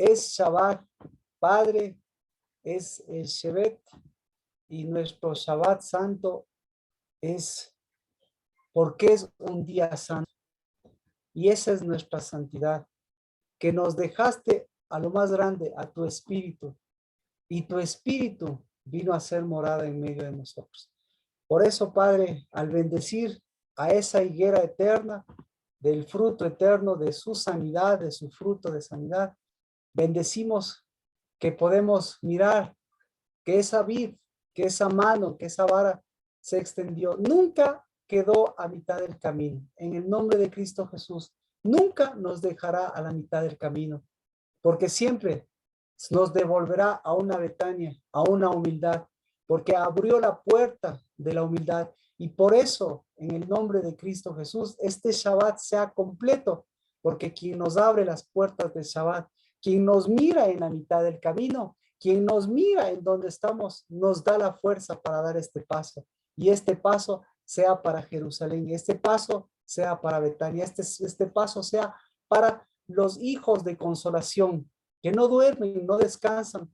es Shabbat, Padre, es el Shevet, y nuestro Shabbat santo es porque es un día santo. Y esa es nuestra santidad, que nos dejaste a lo más grande, a tu espíritu, y tu espíritu vino a ser morada en medio de nosotros. Por eso, Padre, al bendecir a esa higuera eterna, del fruto eterno de su sanidad, de su fruto de sanidad, bendecimos que podemos mirar que esa vid, que esa mano, que esa vara se extendió. Nunca quedó a mitad del camino. En el nombre de Cristo Jesús, nunca nos dejará a la mitad del camino, porque siempre nos devolverá a una Betania, a una humildad, porque abrió la puerta de la humildad. Y por eso, en el nombre de Cristo Jesús, este Shabbat sea completo, porque quien nos abre las puertas del Shabbat, quien nos mira en la mitad del camino, quien nos mira en donde estamos, nos da la fuerza para dar este paso. Y este paso sea para Jerusalén, y este paso sea para Betania, este paso sea para los hijos de consolación, que no duermen, no descansan,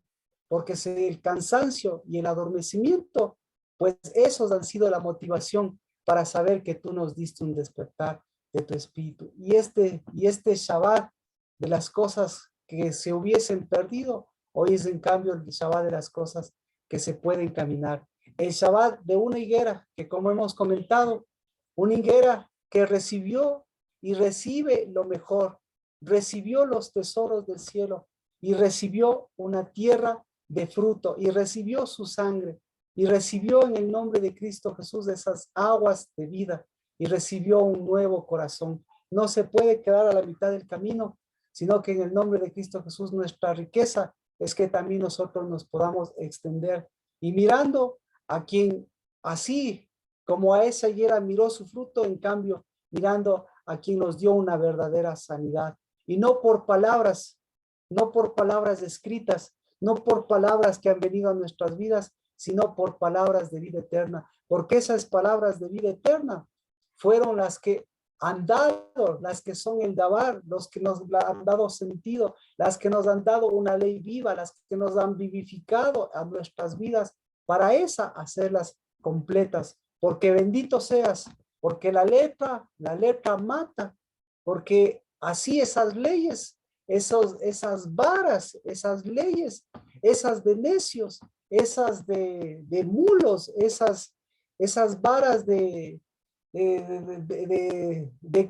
porque el cansancio y el adormecimiento, pues esos han sido la motivación para saber que tú nos diste un despertar de tu espíritu. Y este Shabbat de las cosas que se hubiesen perdido, hoy es en cambio el Shabbat de las cosas que se pueden caminar. El Shabbat de una higuera que, como hemos comentado, una higuera que recibió y recibe lo mejor, recibió los tesoros del cielo y recibió una tierra de fruto y recibió su sangre y recibió en el nombre de Cristo Jesús esas aguas de vida y recibió un nuevo corazón. No se puede quedar a la mitad del camino, sino que en el nombre de Cristo Jesús nuestra riqueza es que también nosotros nos podamos extender y mirando a quien así como a esa higuera miró su fruto, en cambio mirando a quien nos dio una verdadera sanidad y no por palabras, no por palabras escritas, no por palabras que han venido a nuestras vidas, sino por palabras de vida eterna, porque esas palabras de vida eterna fueron las que han dado, las que son el dabar, los que nos han dado sentido, las que nos han dado una ley viva, las que nos han vivificado a nuestras vidas, para esa hacerlas completas, porque bendito seas, porque la letra mata, porque así esas leyes, esas varas, esas leyes, esas de necios, esas de mulos, esas varas de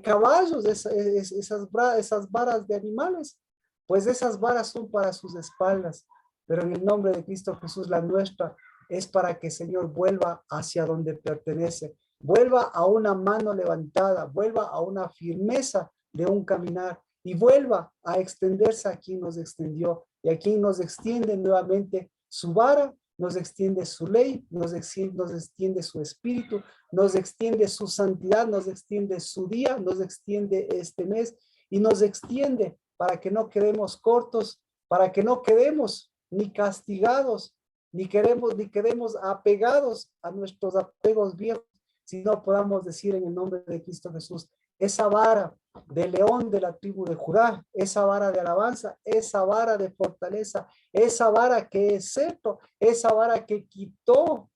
caballos, esas varas de animales, pues esas varas son para sus espaldas, pero en el nombre de Cristo Jesús la nuestra es para que el Señor vuelva hacia donde pertenece, vuelva a una mano levantada, vuelva a una firmeza de un caminar y vuelva a extenderse a quien nos extendió y a quien nos extiende nuevamente su vara, nos extiende su ley, nos extiende su espíritu, nos extiende su santidad, nos extiende su día, nos extiende este mes y nos extiende para que no quedemos cortos, para que no quedemos ni castigados, ni quedemos apegados a nuestros apegos viejos, sino podamos decir en el nombre de Cristo Jesús, esa vara de león de la tribu de Judá, esa vara de alabanza, esa vara de fortaleza, esa vara que es cetro, esa vara que quitó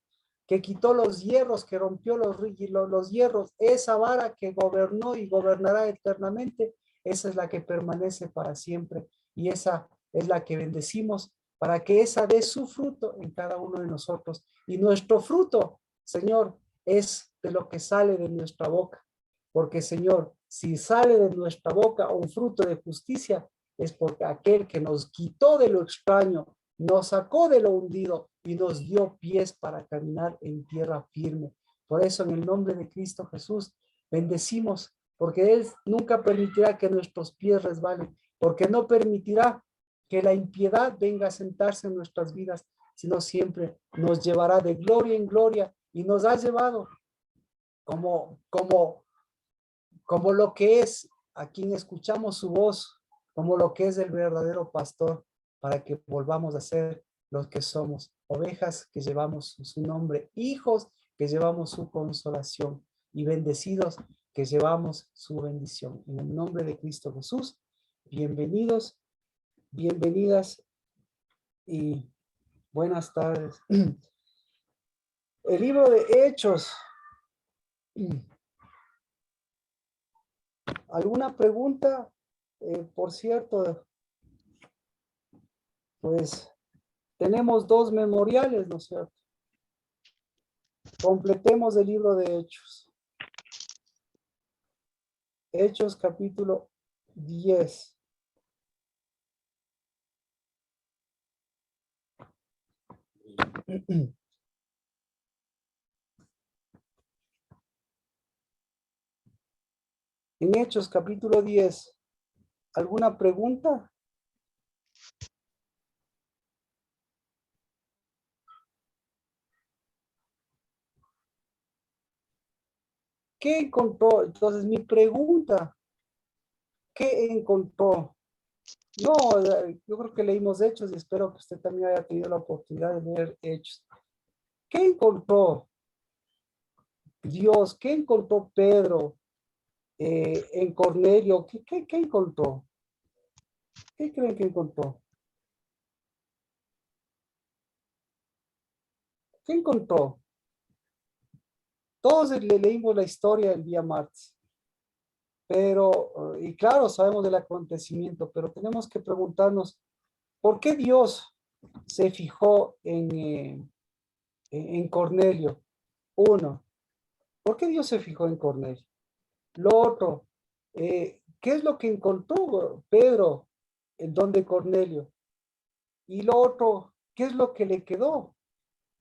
los hierros, que rompió los hierros, esa vara que gobernó y gobernará eternamente, esa es la que permanece para siempre y esa es la que bendecimos para que esa dé su fruto en cada uno de nosotros. Y nuestro fruto, Señor, es de lo que sale de nuestra boca, porque Señor, si sale de nuestra boca un fruto de justicia, es porque aquel que nos quitó de lo extraño, nos sacó de lo hundido y nos dio pies para caminar en tierra firme. Por eso, en el nombre de Cristo Jesús, bendecimos, porque Él nunca permitirá que nuestros pies resbalen, porque no permitirá que la impiedad venga a sentarse en nuestras vidas, sino siempre nos llevará de gloria en gloria y nos ha llevado como lo que es a quien escuchamos su voz, como lo que es el verdadero pastor, para que volvamos a ser los que somos, ovejas que llevamos su nombre, hijos que llevamos su consolación y bendecidos que llevamos su bendición. En el nombre de Cristo Jesús, bienvenidos Bienvenidas y buenas tardes. El libro de Hechos. ¿Alguna pregunta? Por cierto, pues tenemos 2 memoriales, ¿no es cierto? Completemos el libro de Hechos. Hechos capítulo 10. En Hechos capítulo 10, ¿alguna pregunta? ¿Qué encontró? Entonces, mi pregunta, ¿qué encontró? No, yo creo que leímos Hechos y espero que usted también haya tenido la oportunidad de leer Hechos. ¿Qué encontró Dios? ¿Qué encontró Pedro en Cornelio? ¿Qué encontró? ¿Qué creen que encontró? ¿Qué encontró? Todos le leímos la historia el día martes, pero, y claro, sabemos del acontecimiento, pero tenemos que preguntarnos, ¿por qué Dios se fijó en Cornelio? Uno, ¿por qué Dios se fijó en Cornelio? Lo otro, ¿qué es lo que encontró Pedro en don de Cornelio? Y lo otro, ¿qué es lo que le quedó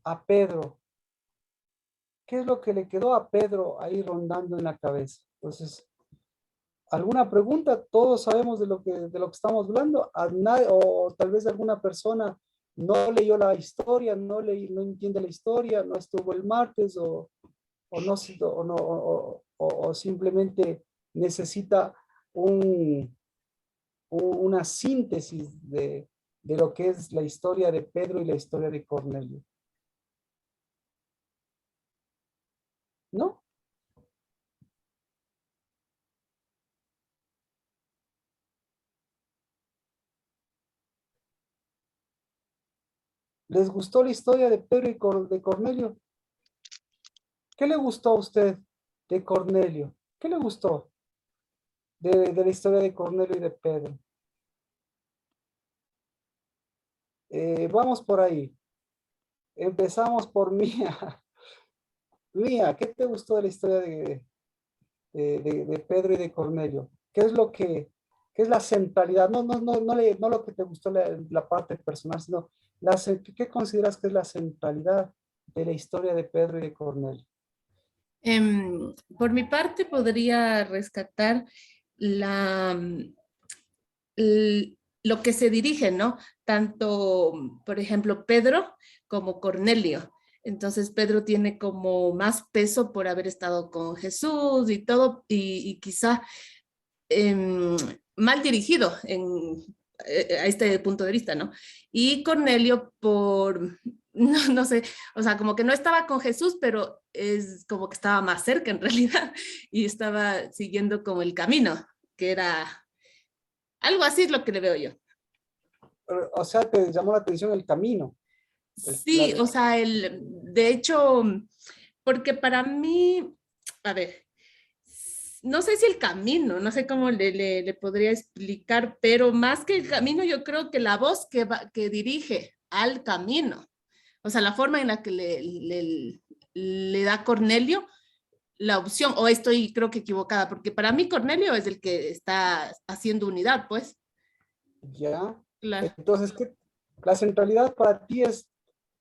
a Pedro? ¿Qué es lo que le quedó a Pedro ahí rondando en la cabeza? Entonces, ¿alguna pregunta? Todos sabemos de lo que estamos hablando. O tal vez alguna persona no leyó la historia, no entiende la historia, no estuvo el martes o no, o, no, o simplemente necesita un, una síntesis de lo que es la historia de Pedro y la historia de Cornelio. ¿No? ¿Les gustó la historia de Pedro y de Cornelio? ¿Qué le gustó a usted de Cornelio? ¿Qué le gustó de la historia de Cornelio y de Pedro? Vamos por ahí. Empezamos por Mía. Mía, ¿qué te gustó de la historia de Pedro y de Cornelio? ¿Qué es lo qué es la centralidad? No lo que te gustó la parte personal, sino ¿qué consideras que es la centralidad de la historia de Pedro y de Cornelio? Por mi parte, podría rescatar la, lo que se dirige, ¿no? Tanto, por ejemplo, Pedro como Cornelio. Entonces, Pedro tiene como más peso por haber estado con Jesús y todo, y quizá mal dirigido a este punto de vista, ¿no? Y Cornelio por, no sé, o sea, como que no estaba con Jesús, pero es como que estaba más cerca en realidad y estaba siguiendo como el camino, que era algo así es lo que le veo yo. O sea, te llamó la atención el camino. Sí, o sea, de hecho, porque para mí, a ver, no sé si el camino, no sé cómo le podría explicar, pero más que el camino, yo creo que la voz que dirige al camino, o sea, la forma en la que le da Cornelio la opción, o estoy creo que equivocada, porque para mí Cornelio es el que está haciendo unidad, pues. Ya. Claro, Entonces, la centralidad para ti es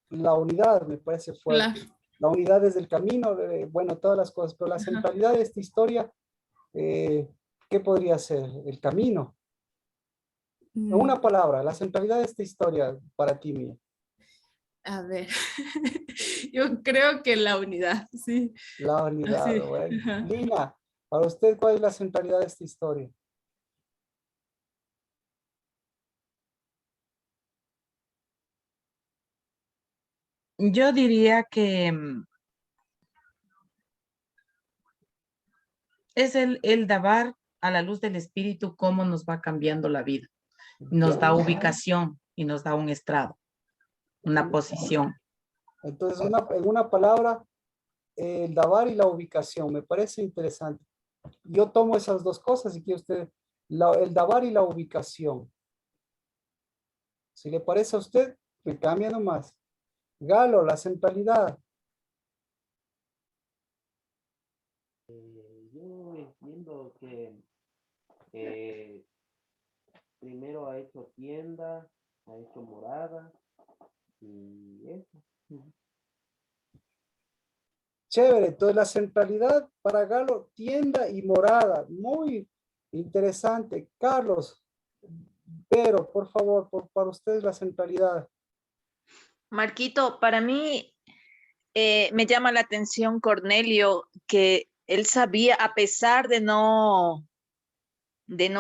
la unidad, me parece fuerte. claro. La unidad es el camino, bueno, todas las cosas, pero la Ajá. centralidad de esta historia, eh, ¿qué podría ser? El camino. En Mm, una palabra, la centralidad de esta historia para ti, Mía. a ver, yo creo que la unidad, sí, La unidad, sí. bueno. Ajá. Lina, para usted, ¿cuál es la centralidad de esta historia? Yo diría que es el dar a la luz del espíritu cómo nos va cambiando la vida. Nos Ya. da ubicación y nos da un estrado, una posición. Entonces, en una palabra, el dabar y la ubicación, me parece interesante. Yo tomo esas dos cosas y quiero usted, el dabar y la ubicación. Si le parece a usted, me cambia nomás. Galo, la centralidad. Yo entiendo que eh, primero ha hecho tienda, ha hecho morada y eso. Chévere, entonces la centralidad para Galo, tienda y morada. Muy interesante. Carlos, pero por favor, para ustedes la centralidad. Marquito, para mí me llama la atención Cornelio, que él sabía, a pesar de no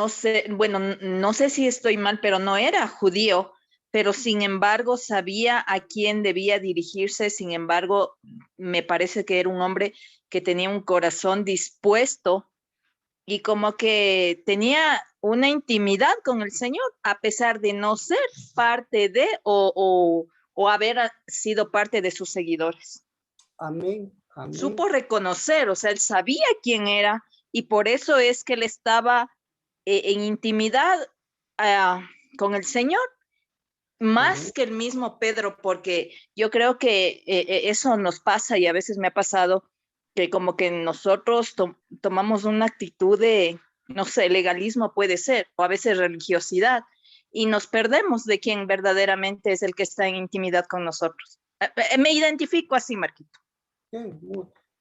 ser, bueno, no sé si estoy mal, pero no era judío, pero sin embargo sabía a quién debía dirigirse, sin embargo, me parece que era un hombre que tenía un corazón dispuesto y como que tenía una intimidad con el Señor, a pesar de no ser parte de o haber sido parte de sus seguidores. Amén, amén. Supo reconocer, o sea, él sabía quién era y por eso es que él estaba en intimidad con el Señor, más que el mismo Pedro, porque yo creo que eso nos pasa y a veces me ha pasado que como que nosotros tomamos una actitud de, no sé, legalismo puede ser, o a veces religiosidad, y nos perdemos de quien verdaderamente es el que está en intimidad con nosotros. Me identifico así, Marquito. Bien,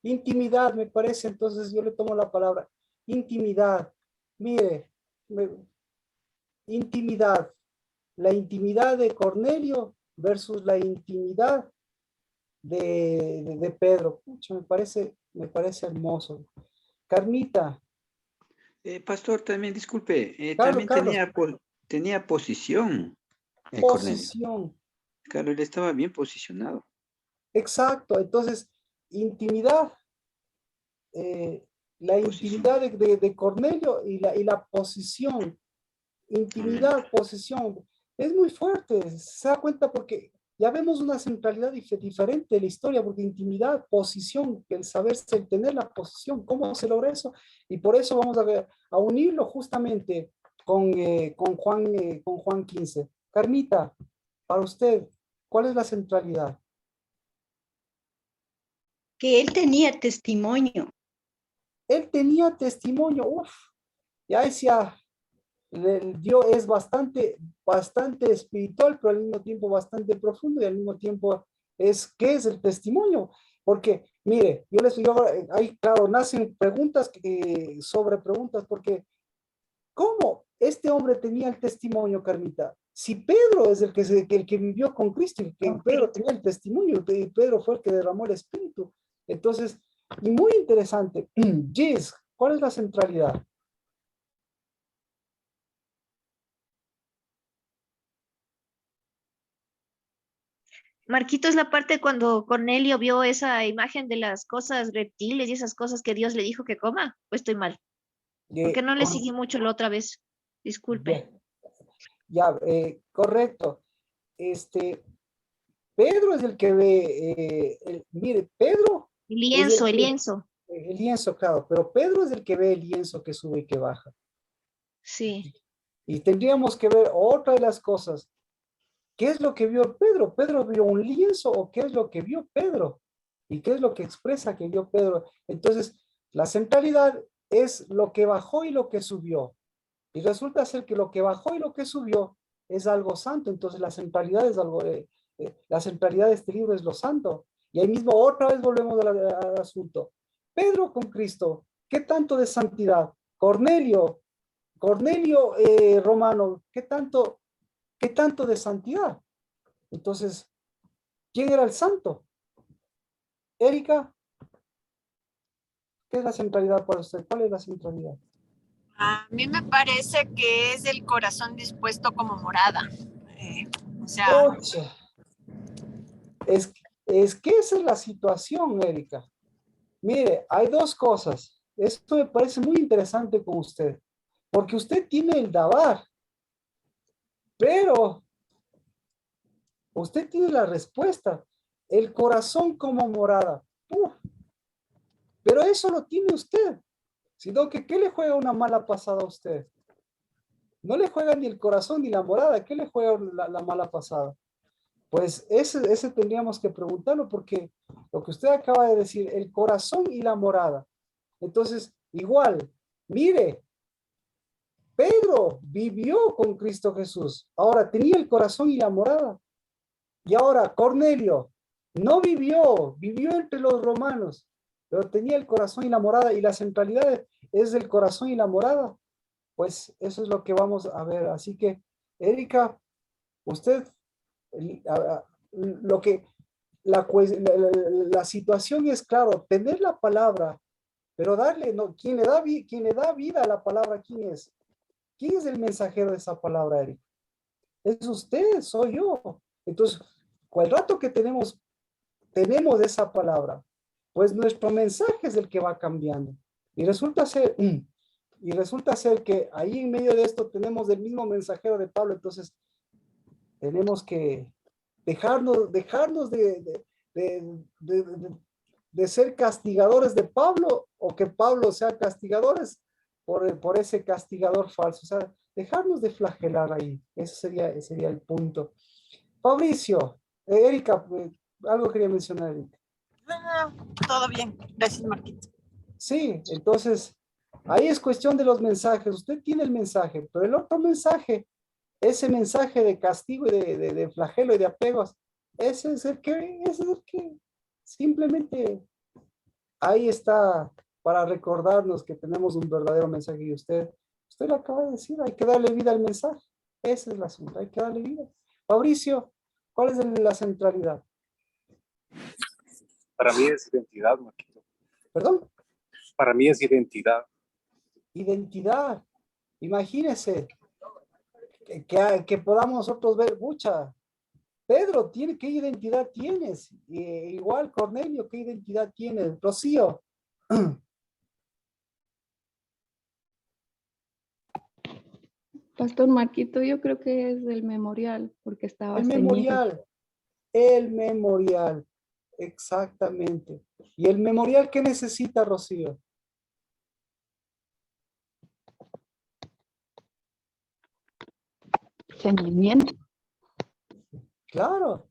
intimidad, me parece, entonces yo le tomo la palabra. Intimidad. Mire, intimidad. La intimidad de Cornelio versus la intimidad de Pedro. Pucha, me parece hermoso. Carmita, Pastor, también disculpe, Carlos, también Carlos, tenía posición, Cornelio. posición. Claro, él estaba bien posicionado. Exacto, entonces, intimidad. La Posición. intimidad de Cornelio y la posición. Intimidad, posición. Es muy fuerte, se da cuenta porque ya vemos una centralidad diferente de la historia, porque intimidad, posición, el saberse, el tener la posición, ¿cómo se logra eso? Y por eso vamos a unirlo justamente con Juan 15. Carmita, para usted, ¿cuál es la centralidad? Que él tenía testimonio. Él tenía testimonio, uff, ya decía, Dios es bastante espiritual, pero al mismo tiempo bastante profundo y al mismo tiempo ¿qué es el testimonio? Porque, mire, ahí, claro, nacen preguntas sobre preguntas, porque ¿cómo este hombre tenía el testimonio, Carmita? Si Pedro es el que vivió con Cristo, Pedro tenía el testimonio, Pedro fue el que derramó el Espíritu. Entonces, y muy interesante, Gis, ¿cuál es la centralidad? Marquito, es la parte cuando Cornelio vio esa imagen de las cosas reptiles y esas cosas que Dios le dijo que coma, o estoy mal, porque no le seguí mucho la otra vez. Disculpe. Correcto. Pedro es el que ve, mire, Pedro El es lienzo, el lienzo. el lienzo, claro, pero Pedro es el que ve el lienzo que sube y que baja. Sí. Y tendríamos que ver otra de las cosas. ¿Qué es lo que vio Pedro? ¿Pedro vio un lienzo o qué es lo que vio Pedro? ¿Y qué es lo que expresa que vio Pedro? Entonces, la centralidad es lo que bajó y lo que subió. Y resulta ser que lo que bajó y lo que subió es algo santo. Entonces, la centralidad es algo, la centralidad de este libro es lo santo. Y ahí mismo otra vez volvemos al asunto. Pedro con Cristo, ¿qué tanto de santidad? Cornelio, Romano, ¿qué tanto de santidad? Entonces, ¿quién era el santo? Erika, ¿qué es la centralidad para usted? ¿Cuál es la centralidad? A mí me parece que es el corazón dispuesto como morada. O sea, Ocha, es que esa es la situación, Erika. Mire, hay dos cosas. Esto me parece muy interesante con usted, porque usted tiene el dabar, Pero usted tiene la respuesta. El corazón como morada. Uf. Pero eso lo tiene usted. Sino que, ¿qué le juega una mala pasada a usted? No le juega ni el corazón ni la morada. ¿Qué le juega la mala pasada? Pues ese tendríamos que preguntarlo, porque lo que usted acaba de decir, el corazón y la morada. Entonces, igual, mire, Pedro vivió con Cristo Jesús. Ahora tenía el corazón y la morada. Y ahora Cornelio no vivió entre los romanos, pero tenía el corazón y la morada, y la centralidad es del corazón y la morada. Pues eso es lo que vamos a ver. Así que, Erika, usted, lo que, la situación es, claro, tener la palabra, pero darle, no, quien le da vida a la palabra, ¿quién es? ¿Quién es el mensajero de esa palabra, Erika? Es usted, soy yo. Entonces, el rato que tenemos esa palabra, pues nuestro mensaje es el que va cambiando. Y resulta ser que ahí en medio de esto tenemos el mismo mensajero de Pablo. Entonces tenemos que dejarnos de ser castigadores de Pablo, o que Pablo sea castigadores por ese castigador falso. O sea, dejarnos de flagelar ahí. Ese sería el punto. Fabricio, Erika, algo quería mencionar, Erika. Todo bien. Gracias, Marquito. Sí, entonces, ahí es cuestión de los mensajes. Usted tiene el mensaje, pero el otro mensaje, ese mensaje de castigo y de flagelo y de apegos, ese es el que simplemente ahí está para recordarnos que tenemos un verdadero mensaje. Y usted lo acaba de decir, hay que darle vida al mensaje. Ese es el asunto, hay que darle vida. Fabricio, ¿cuál es la centralidad? Para mí es identidad, Marquito. ¿Perdón? Para mí es identidad. Identidad. Imagínese que podamos nosotros ver, mucha. Pedro, ¿qué identidad tienes? Igual Cornelio, ¿qué identidad tienes? Rocío. Pastor Marquito, yo creo que es el memorial, porque estaba El ceñido. memorial, exactamente. ¿Y el memorial qué necesita, Rocío? Ceñimiento. Claro,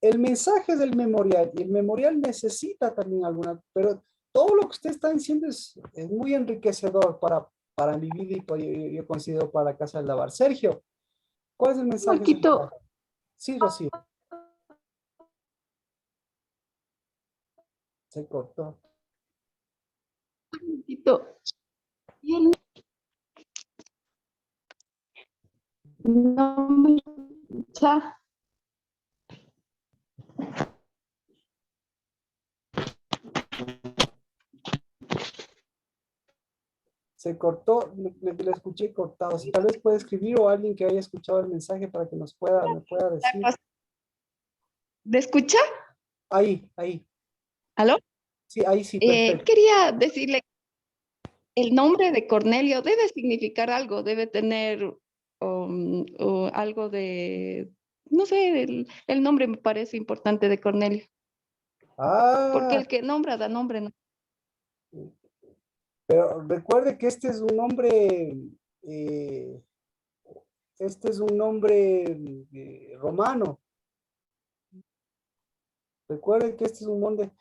el mensaje es del memorial, y el memorial necesita también alguna, pero todo lo que usted está diciendo es muy enriquecedor para mi vida, y yo considero para la casa del lavar. Sergio, ¿cuál es el mensaje Marquito, central? Sí, Rocío. Se cortó. Marquito, y el nombre, ya, Se cortó, le escuché cortado. Si tal vez puede escribir, o alguien que haya escuchado el mensaje para que me pueda decir. ¿me escucha? Ahí. ¿Aló? Sí, ahí sí, perfecto. Quería decirle, el nombre de Cornelio debe significar algo, debe tener o algo de, no sé, el nombre me parece importante de Cornelio, porque el que nombra da nombre, ¿no? Pero recuerde que este es un nombre, romano. Recuerde que este es un nombre.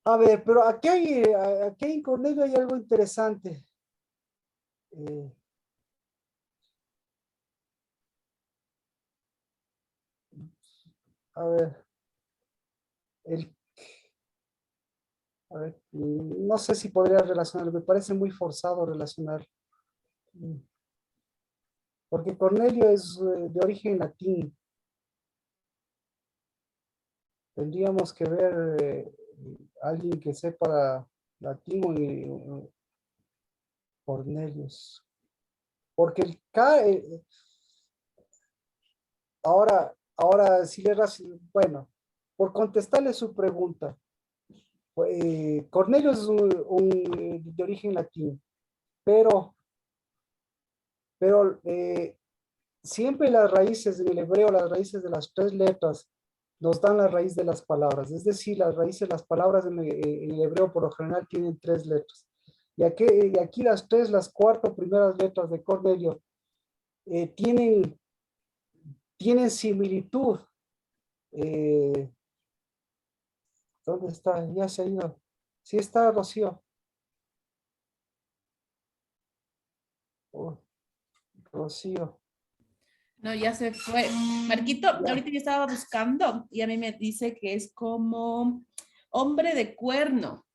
A ver, pero aquí en Cornelio hay algo interesante. A ver, no sé si podría relacionar, me parece muy forzado relacionar. Porque Cornelio es de origen latín. Tendríamos que ver alguien que sepa latín, y Cornelius. Porque ahora si bueno, por contestarle su pregunta, Cornelio es de origen latín, pero siempre las raíces en el hebreo, las raíces de las 3 letras, nos dan la raíz de las palabras. Es decir, las raíces, las palabras en el hebreo por lo general tienen 3 letras. Y aquí las 4 primeras letras de Cornelio tienen similitud. ¿Dónde está? Ya se ha ido. Sí está, Rocío. Oh, Rocío. No, ya se fue. Marquito, ahorita yo estaba buscando y a mí me dice que es como hombre de cuerno.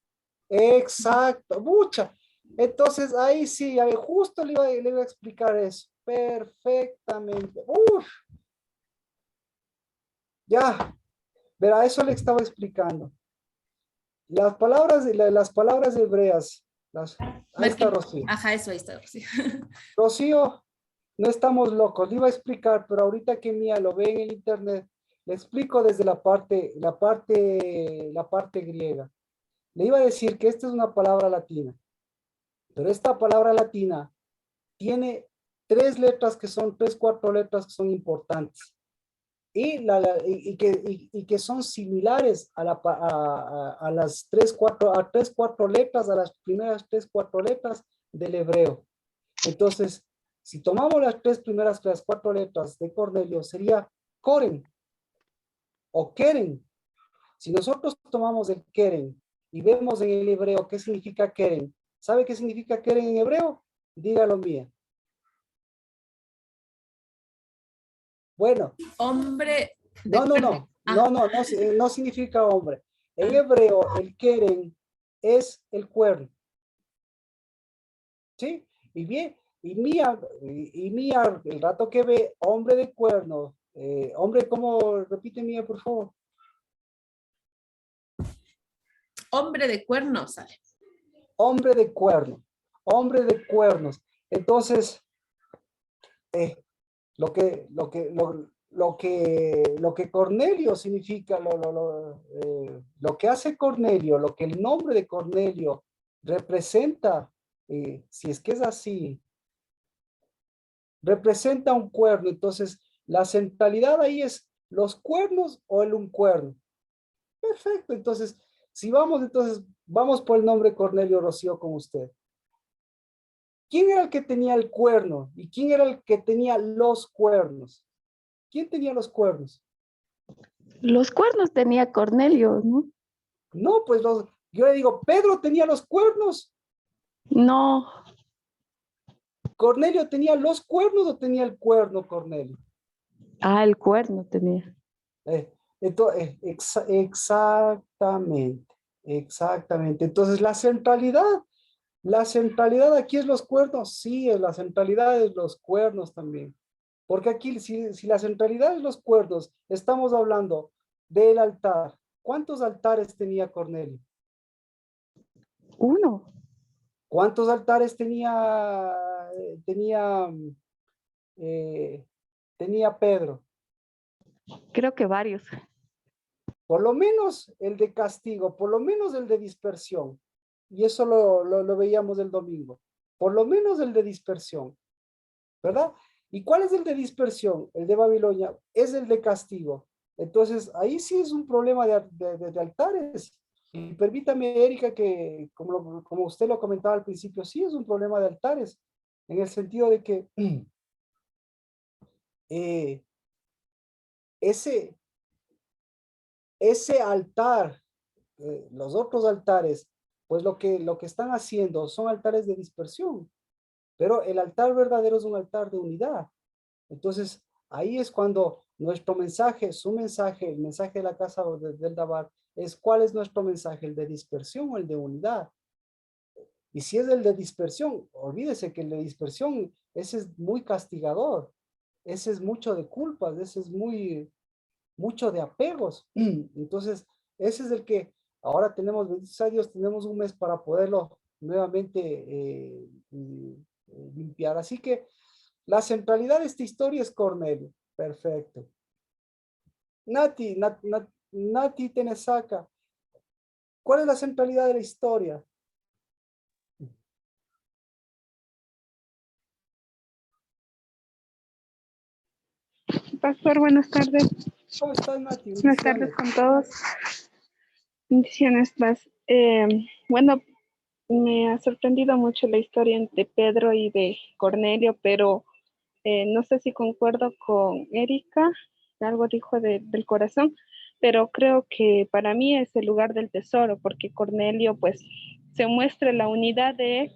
Exacto, mucha. Entonces ahí sí, a ver, justo le iba a explicar eso. Perfectamente. Uf. Ya, verá, eso le estaba explicando. Las palabras hebreas. Ahí está Rocío. Ajá, eso ahí está Rocío. Rocío, no estamos locos, le iba a explicar, pero ahorita que Mía lo ve en el internet, le explico desde la parte griega. Le iba a decir que esta es una palabra latina, pero esta palabra latina tiene 3 letras que son, 3, 4 letras que son importantes y que son similares a las 3, 4 letras, a las primeras 3, 4 letras del hebreo. Entonces, si tomamos las 4 letras de Cornelio, sería Koren o Keren. Si nosotros tomamos el Keren y vemos en el hebreo qué significa Keren, ¿sabe qué significa Keren en hebreo? Dígalo, Mía. Bueno. Hombre. No significa hombre. En hebreo, el Keren es el cuerno. ¿Sí? Y bien, y Mía, el rato que ve hombre de cuerno, hombre, ¿cómo? Repite, Mía, por favor. Hombre de cuernos, ¿sale? Hombre de cuerno, hombre de cuernos. Entonces, lo que Cornelio significa, lo que hace Cornelio, lo que el nombre de Cornelio representa, si es que es así, representa un cuerno. Entonces, la centralidad ahí es los cuernos o el un cuerno. Perfecto. Entonces, si vamos por el nombre Cornelio Rocío con usted. ¿Quién era el que tenía el cuerno? ¿Y quién era el que tenía los cuernos? ¿Quién tenía los cuernos? Los cuernos tenía Cornelio, ¿no? No, pues yo le digo, ¿Pedro tenía los cuernos? No. ¿Cornelio tenía los cuernos o tenía el cuerno, Cornelio? Ah, el cuerno tenía. Entonces, exactamente. Entonces, la centralidad aquí es los cuernos. Sí, la centralidad es los cuernos también. Porque aquí, si la centralidad es los cuernos, estamos hablando del altar. ¿Cuántos altares tenía Cornelio? 1. ¿Cuántos altares tenía Pedro? Creo que varios. Por lo menos el de castigo, por lo menos el de dispersión. Y eso lo veíamos el domingo. Por lo menos el de dispersión, ¿verdad? ¿Y cuál es el de dispersión? El de Babilonia es el de castigo. Entonces, ahí sí es un problema de altares. Y permítame, Erika, que como usted lo comentaba al principio, sí es un problema de altares, en el sentido de que ese altar, los otros altares, pues lo que están haciendo son altares de dispersión, pero el altar verdadero es un altar de unidad. Entonces, ahí es cuando nuestro mensaje, su mensaje, el mensaje de la casa del Dabar, es ¿cuál es nuestro mensaje? ¿El de dispersión o el de unidad? Y si es el de dispersión, olvídese que el de dispersión, ese es muy castigador, ese es mucho de culpas, ese es mucho de apegos. Entonces, ese es el que ahora tenemos, benditos a Dios, tenemos un mes para poderlo nuevamente limpiar. Así que la centralidad de esta historia es Cornelio. Perfecto. Nati Tenesaca, ¿cuál es la centralidad de la historia? Pastor, buenas tardes. ¿Cómo estás, Mati? Buenas tardes con todos. Bendiciones, Paz. Bueno, me ha sorprendido mucho la historia de Pedro y de Cornelio, pero no sé si concuerdo con Erika, algo dijo del corazón, pero creo que para mí es el lugar del tesoro, porque Cornelio pues se muestra la unidad de él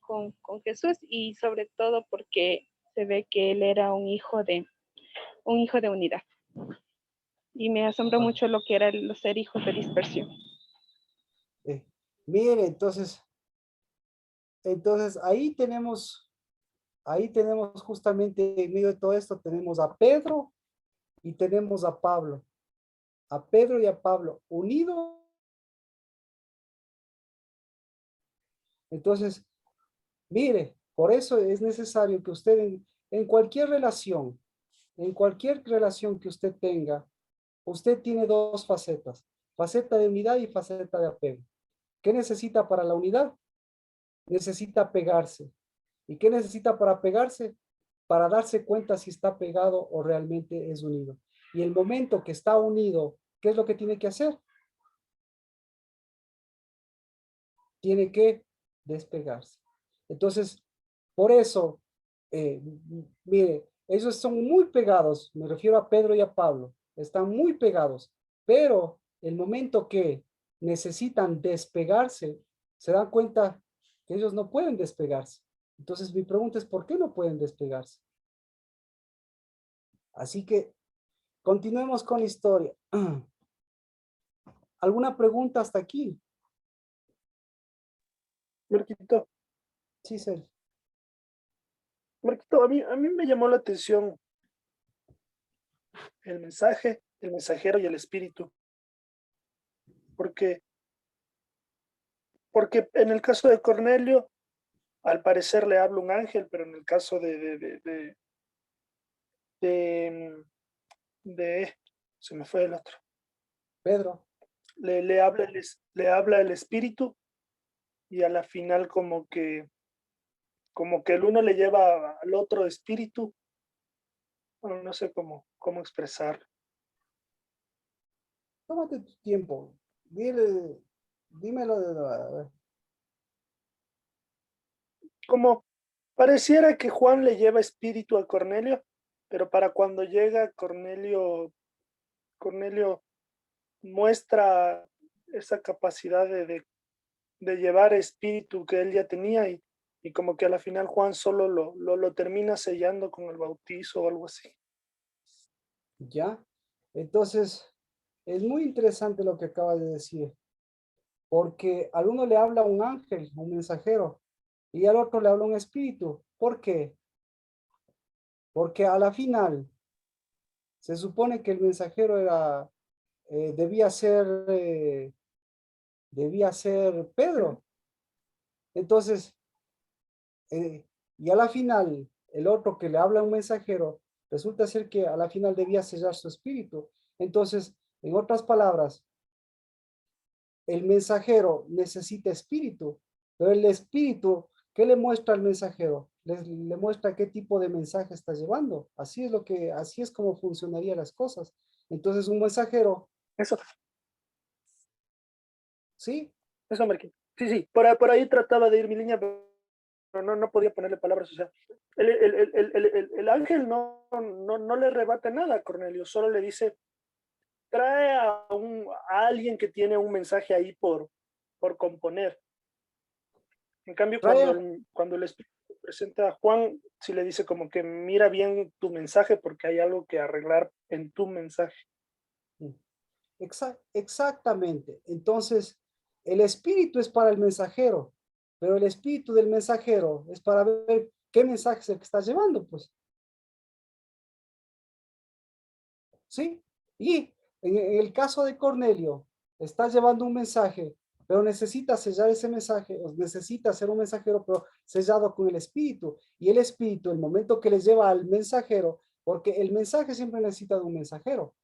con Jesús y sobre todo porque se ve que él era un hijo de unidad. Y me asombró mucho lo que era el ser hijos de dispersión. Mire, entonces ahí tenemos justamente en medio de todo esto, tenemos a Pedro y tenemos a Pablo. A Pedro y a Pablo unidos. Entonces, mire, por eso es necesario que usted en cualquier relación que usted tenga, usted tiene dos facetas, faceta de unidad y faceta de apego. ¿Qué necesita para la unidad? Necesita pegarse. ¿Y qué necesita para pegarse? Para darse cuenta si está pegado o realmente es unido. Y el momento que está unido, ¿qué es lo que tiene que hacer? Tiene que despegarse. Entonces, por eso, mire, ellos son muy pegados, me refiero a Pedro y a Pablo, están muy pegados, pero el momento que necesitan despegarse, se dan cuenta que ellos no pueden despegarse. Entonces mi pregunta es, ¿por qué no pueden despegarse? Así que continuemos con la historia. ¿Alguna pregunta hasta aquí? Marquito. Sí, Sergio. Marquito, a mí me llamó la atención el mensaje, el mensajero y el espíritu. Porque en el caso de Cornelio, al parecer le habla un ángel, pero en el caso se me fue el otro. Pedro. Le habla el espíritu y a la final como que el uno le lleva al otro espíritu. Bueno, no sé cómo expresarlo. Tómate tu tiempo. Dímelo de nuevo. Como pareciera que Juan le lleva espíritu a Cornelio, pero para cuando llega Cornelio muestra esa capacidad de llevar espíritu que él ya tenía y como que a la final Juan solo lo termina sellando con el bautizo o algo así. ¿Ya? Entonces, es muy interesante lo que acaba de decir, porque al uno le habla un ángel, un mensajero, y al otro le habla un espíritu. ¿Por qué? Porque a la final se supone que el mensajero debía ser Pedro. Entonces, y a la final, el otro que le habla a un mensajero, resulta ser que a la final debía sellar su espíritu. Entonces, en otras palabras, el mensajero necesita espíritu, pero el espíritu, ¿qué le muestra al mensajero? Le muestra qué tipo de mensaje está llevando. Así es como funcionarían las cosas. Entonces, un mensajero. Eso. ¿Sí? Eso, Marquín. Sí, por ahí trataba de ir mi línea, pero no podía ponerle palabras. O sea, el ángel no le rebate nada a Cornelio, solo le dice, trae a alguien que tiene un mensaje ahí por componer. En cambio, cuando el Espíritu presenta a Juan, sí le dice como que mira bien tu mensaje porque hay algo que arreglar en tu mensaje. Exactamente. Entonces, el espíritu es para el mensajero, pero el espíritu del mensajero es para ver qué mensaje es el que está llevando, pues. ¿Sí? Y en el caso de Cornelio, está llevando un mensaje, pero necesita sellar ese mensaje, o necesita ser un mensajero, pero sellado con el espíritu. Y el espíritu, el momento que le lleva al mensajero, porque el mensaje siempre necesita de un mensajero.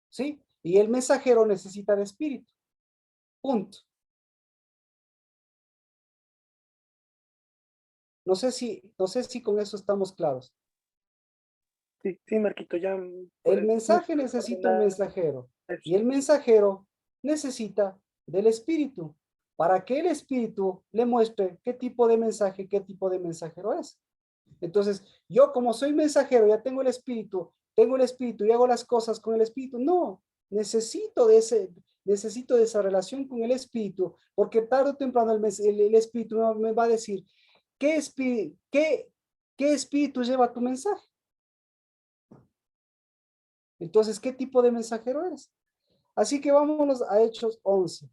¿Sí? Y el mensajero necesita de espíritu. Punto. No sé si con eso estamos claros. Sí, sí, Marquito, ya. El mensaje necesita un mensajero y el mensajero necesita del espíritu para que el espíritu le muestre qué tipo de mensaje, qué tipo de mensajero es. Entonces, yo como soy mensajero, ya tengo el espíritu y hago las cosas con el espíritu. No, necesito de esa relación con el espíritu, porque tarde o temprano el espíritu me va a decir, ¿qué espíritu lleva tu mensaje? Entonces, ¿qué tipo de mensajero eres? Así que vámonos a Hechos 11.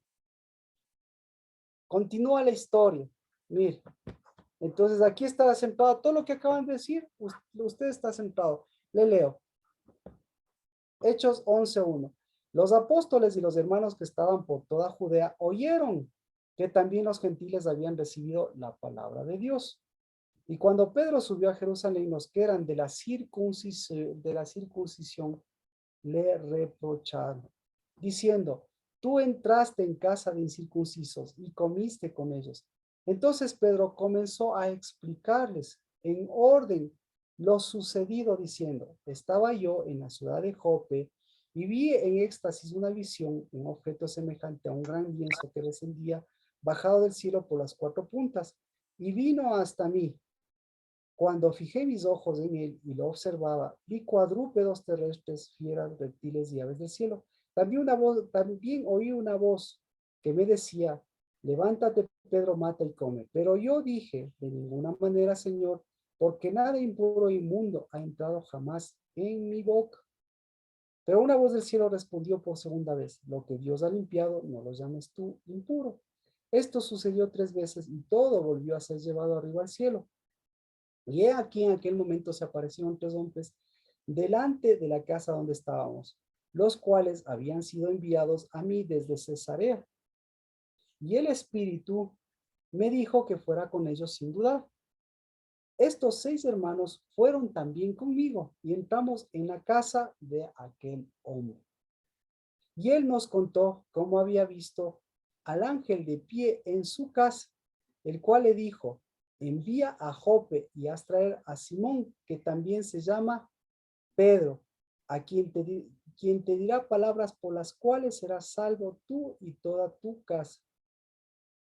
Continúa la historia. Mire, entonces aquí está sentado todo lo que acaban de decir. Usted está sentado. Le leo. Hechos 11:1. Los apóstoles y los hermanos que estaban por toda Judea oyeron que también los gentiles habían recibido la palabra de Dios. Y cuando Pedro subió a Jerusalén, los que eran de la circuncisión le reprocharon, diciendo, tú entraste en casa de incircuncisos y comiste con ellos. Entonces Pedro comenzó a explicarles en orden lo sucedido, diciendo, estaba yo en la ciudad de Jope y vi en éxtasis una visión, un objeto semejante a un gran lienzo que descendía bajado del cielo por las cuatro puntas y vino hasta mí. Cuando fijé mis ojos en él y lo observaba, vi cuadrúpedos terrestres, fieras, reptiles y aves del cielo. También oí una voz que me decía, levántate, Pedro, mata y come. Pero yo dije, de ninguna manera, Señor, porque nada impuro o inmundo ha entrado jamás en mi boca. Pero una voz del cielo respondió por segunda vez, lo que Dios ha limpiado, no lo llames tú impuro. Esto sucedió 3 veces y todo volvió a ser llevado arriba al cielo. Y he aquí en aquel momento se aparecieron 3 hombres delante de la casa donde estábamos, los cuales habían sido enviados a mí desde Cesarea. Y el Espíritu me dijo que fuera con ellos sin dudar. Estos 6 hermanos fueron también conmigo y entramos en la casa de aquel hombre. Y él nos contó cómo había visto al ángel de pie en su casa, el cual le dijo, envía a Jope y haz traer a Simón, que también se llama Pedro, a quien te dirá palabras por las cuales serás salvo tú y toda tu casa.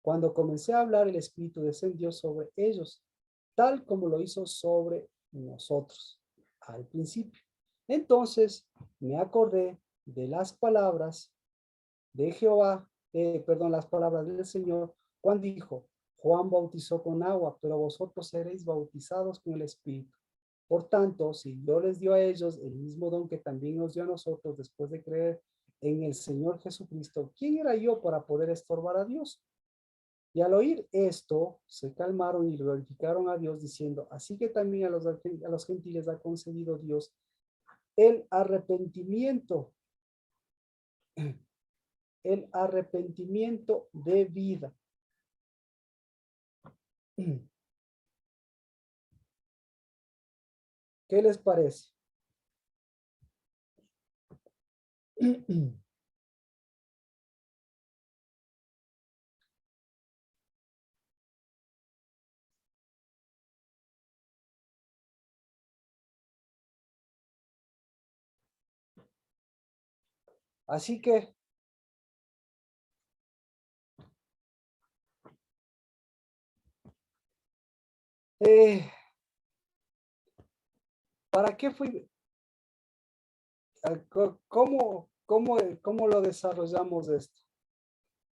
Cuando comencé a hablar, el Espíritu descendió sobre ellos, tal como lo hizo sobre nosotros al principio. Entonces me acordé de las palabras de Jehová, las palabras del Señor, cuando dijo, Juan bautizó con agua, pero vosotros seréis bautizados con el Espíritu. Por tanto, si Dios les dio a ellos el mismo don que también nos dio a nosotros después de creer en el Señor Jesucristo, ¿quién era yo para poder estorbar a Dios? Y al oír esto, se calmaron y glorificaron a Dios diciendo, así que también a los gentiles ha concedido Dios el arrepentimiento de vida. ¿Qué les parece? Así que ¿para qué fui? ¿Cómo lo desarrollamos esto?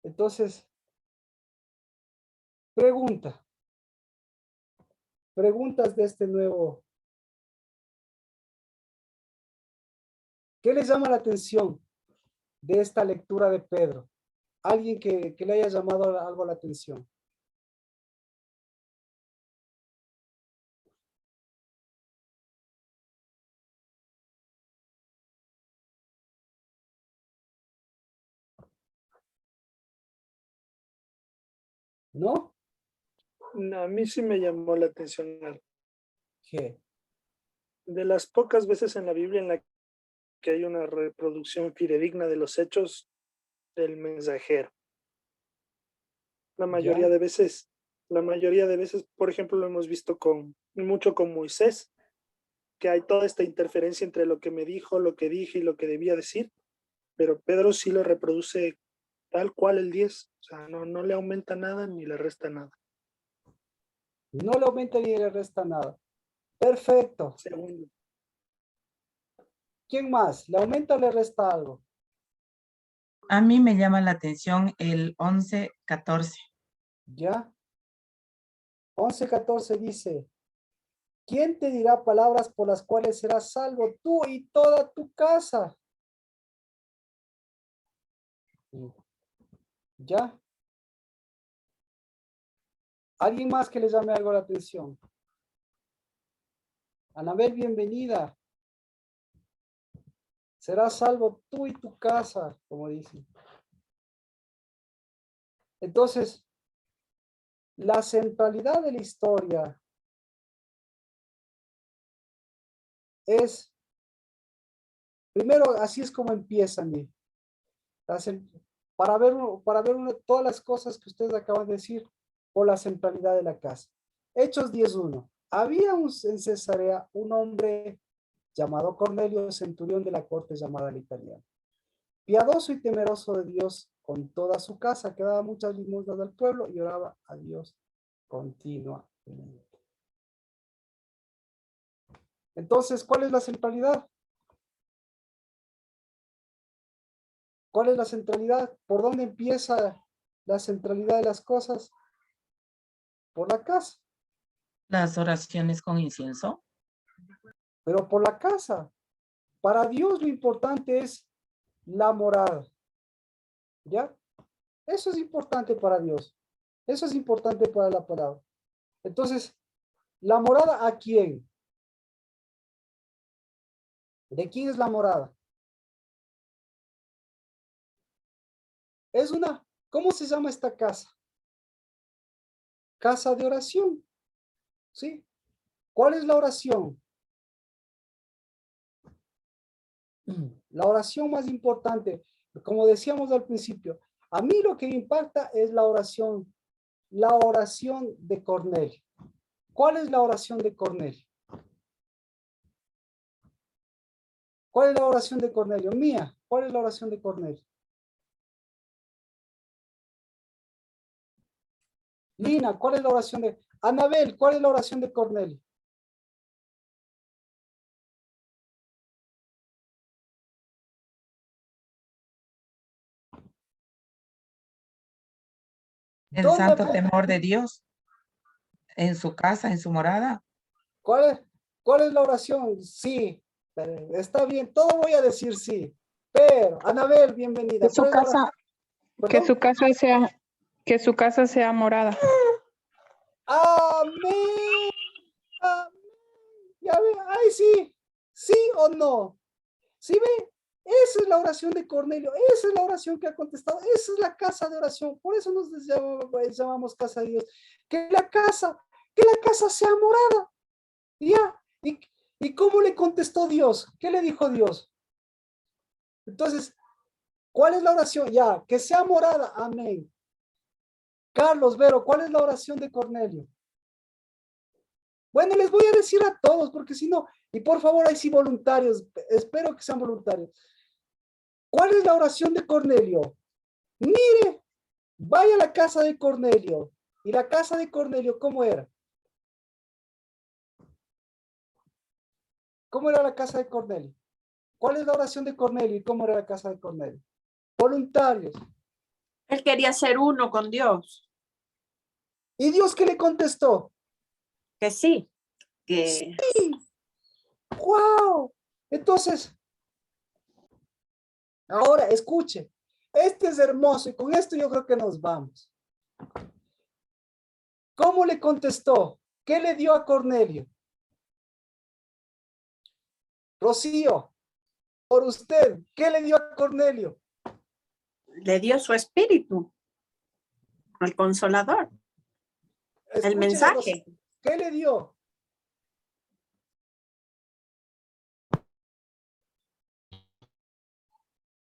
Entonces, preguntas de este nuevo. ¿Qué les llama la atención de esta lectura de Pedro? Alguien que le haya llamado algo la atención. ¿No? No, a mí sí me llamó la atención algo. ¿Qué? De las pocas veces en la Biblia en la que hay una reproducción fidedigna de los hechos del mensajero. La mayoría de veces, por ejemplo, lo hemos visto mucho con Moisés, que hay toda esta interferencia entre lo que me dijo, lo que dije y lo que debía decir, pero Pedro sí lo reproduce tal cual el 10, o sea, no le aumenta nada ni le resta nada. No le aumenta ni le resta nada. Perfecto. Segundo. ¿Quién más? ¿Le aumenta o le resta algo? A mí me llama la atención el 11-14. ¿Ya? 11-14 dice, ¿quién te dirá palabras por las cuales serás salvo tú y toda tu casa? ¿Ya? ¿Alguien más que le llame algo la atención? Anabel, bienvenida. Serás salvo tú y tu casa, como dicen. Entonces, la centralidad de la historia es, primero, así es como empiezan. Para ver todas las cosas que ustedes acaban de decir, por la centralidad de la casa. Hechos 10:1. Había en Cesarea un hombre llamado Cornelio, centurión de la corte llamada la italiana. Piadoso y temeroso de Dios con toda su casa, que daba muchas limosnas al pueblo y oraba a Dios continuamente. Entonces, ¿cuál es la centralidad? ¿Cuál es la centralidad? ¿Por dónde empieza la centralidad de las cosas? Por la casa. Las oraciones con incienso. Pero por la casa. Para Dios lo importante es la morada. ¿Ya? Eso es importante para Dios. Eso es importante para la palabra. Entonces, ¿la morada a quién? ¿De quién es la morada? Es una, ¿cómo se llama esta casa? Casa de oración. ¿Sí? ¿Cuál es la oración? La oración más importante, como decíamos al principio, a mí lo que me impacta es la oración de Cornelio. ¿Cuál es la oración de Cornelio? ¿Cuál es la oración de Cornelio? Mía, ¿cuál es la oración de Cornelio? Lina, ¿cuál es la oración de... Anabel, ¿cuál es la oración de Cornelio? El santo temor de Dios en su casa, en su morada. ¿Cuál es la oración? Sí, está bien, todo voy a decir sí. Pero, Anabel, bienvenida. Que su casa, que su casa sea morada. Amén. Amén. Ya ve, ay, sí. ¿Sí o no? ¿Sí ve? Esa es la oración de Cornelio, esa es la oración que ha contestado, esa es la casa de oración, por eso nos llamamos casa de Dios. Que la casa sea morada. ¿Ya? ¿Y cómo le contestó Dios? ¿Qué le dijo Dios? Entonces, ¿cuál es la oración? Ya, que sea morada, amén. Carlos, Vero, ¿cuál es la oración de Cornelio? Bueno, les voy a decir a todos, porque si no, y por favor, hay sí voluntarios, espero que sean voluntarios. ¿Cuál es la oración de Cornelio? Mire, vaya a la casa de Cornelio. ¿Y la casa de Cornelio cómo era? ¿Cómo era la casa de Cornelio? ¿Cuál es la oración de Cornelio y cómo era la casa de Cornelio? Voluntarios. Él quería ser uno con Dios. ¿Y Dios qué le contestó? Que sí. Sí. ¡Wow! Entonces, ahora escuche. Este es hermoso y con esto yo creo que nos vamos. ¿Cómo le contestó? ¿Qué le dio a Cornelio? Rocío, por usted, ¿qué le dio a Cornelio? Le dio su espíritu, el consolador, el mensaje. Rocío, ¿qué le dio?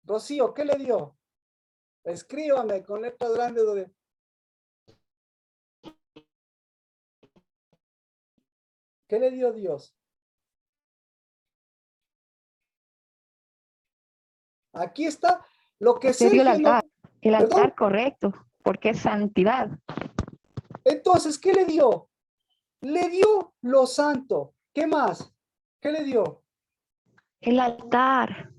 Rocío, ¿qué le dio? Escríbame con letras grandes. ¿Qué le dio Dios? Aquí está lo que Sería el Sergio... altar. El ¿Perdón? altar correcto, porque es santidad. Entonces, ¿qué le dio? Le dio lo santo. ¿Qué más? ¿Qué le dio? El altar.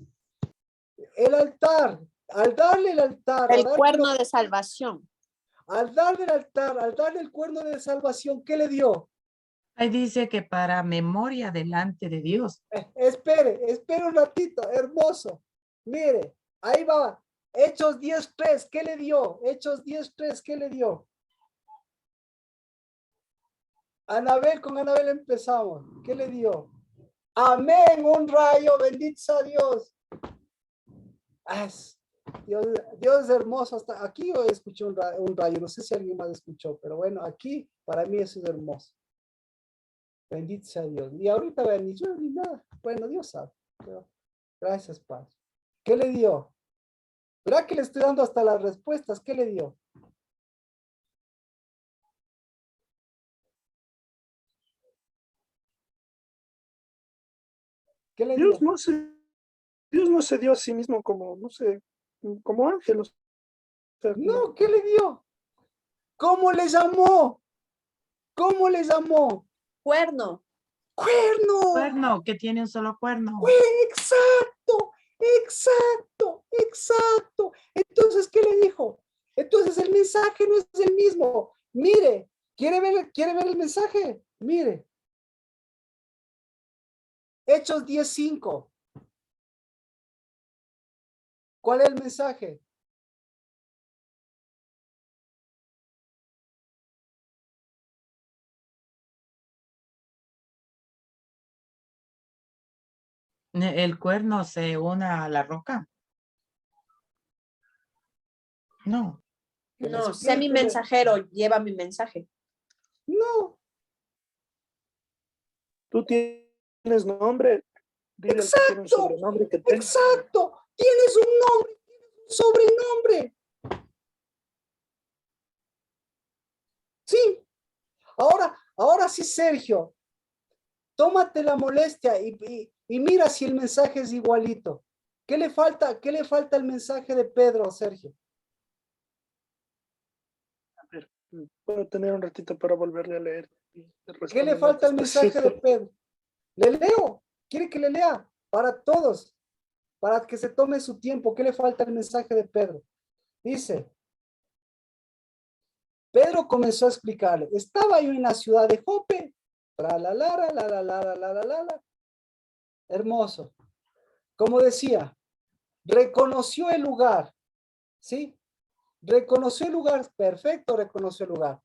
El altar. Al darle el altar, El cuerno de salvación. al darle el altar, al darle el cuerno de salvación, ¿qué le dio? Ahí dice que para memoria delante de Dios. Espere un ratito, hermoso. Mire, ahí va. Hechos 10:3, ¿qué le dio? Hechos 10:3, ¿qué le dio? Anabel, con Anabel empezamos. ¿Qué le dio? Amén, un rayo, bendito sea Dios. Dios es hermoso. Hasta aquí yo escuché un rayo. No sé si alguien más escuchó, pero bueno, aquí para mí eso es hermoso. Bendito sea Dios. Y ahorita vean, ni yo ni nada. Bueno, Dios sabe. Pero gracias, Padre. ¿Qué le dio? ¿Verdad que le estoy dando hasta las respuestas? ¿Qué le dio? ¿Qué le dio? Dios no se dio a sí mismo como, no sé, como ángel. O sea, No, ¿qué le dio? ¿Cómo le llamó? ¿Cómo le llamó? Cuerno. ¡Cuerno! Cuerno, que tiene un solo cuerno. Exacto, exacto, exacto. Entonces, ¿qué le dijo? Entonces el mensaje no es el mismo. Mire, ¿quiere ver el mensaje? Mire. Hechos 10:5. ¿Cuál es el mensaje? El cuerno se une a la roca. No. No, sé mi mensajero, lleva mi mensaje. No. Tú tienes nombre. Dile al que tiene un sobrenombre que tenga. Exacto. Tienes un nombre, tienes un sobrenombre. Sí. Ahora sí, Sergio. Tómate la molestia y mira si el mensaje es igualito. ¿Qué le falta al mensaje de Pedro, Sergio? A ver, puedo tener un ratito para volverle a leer. ¿Qué le falta al mensaje de Pedro? ¿Le leo? ¿Quiere que le lea? Para todos, para que se tome su tiempo. ¿Qué le falta al mensaje de Pedro? Dice, Pedro comenzó a explicarle, estaba yo en la ciudad de Jope, hermoso. Como decía, reconoció el lugar, ¿sí? Reconoció el lugar, perfecto, reconoció el lugar,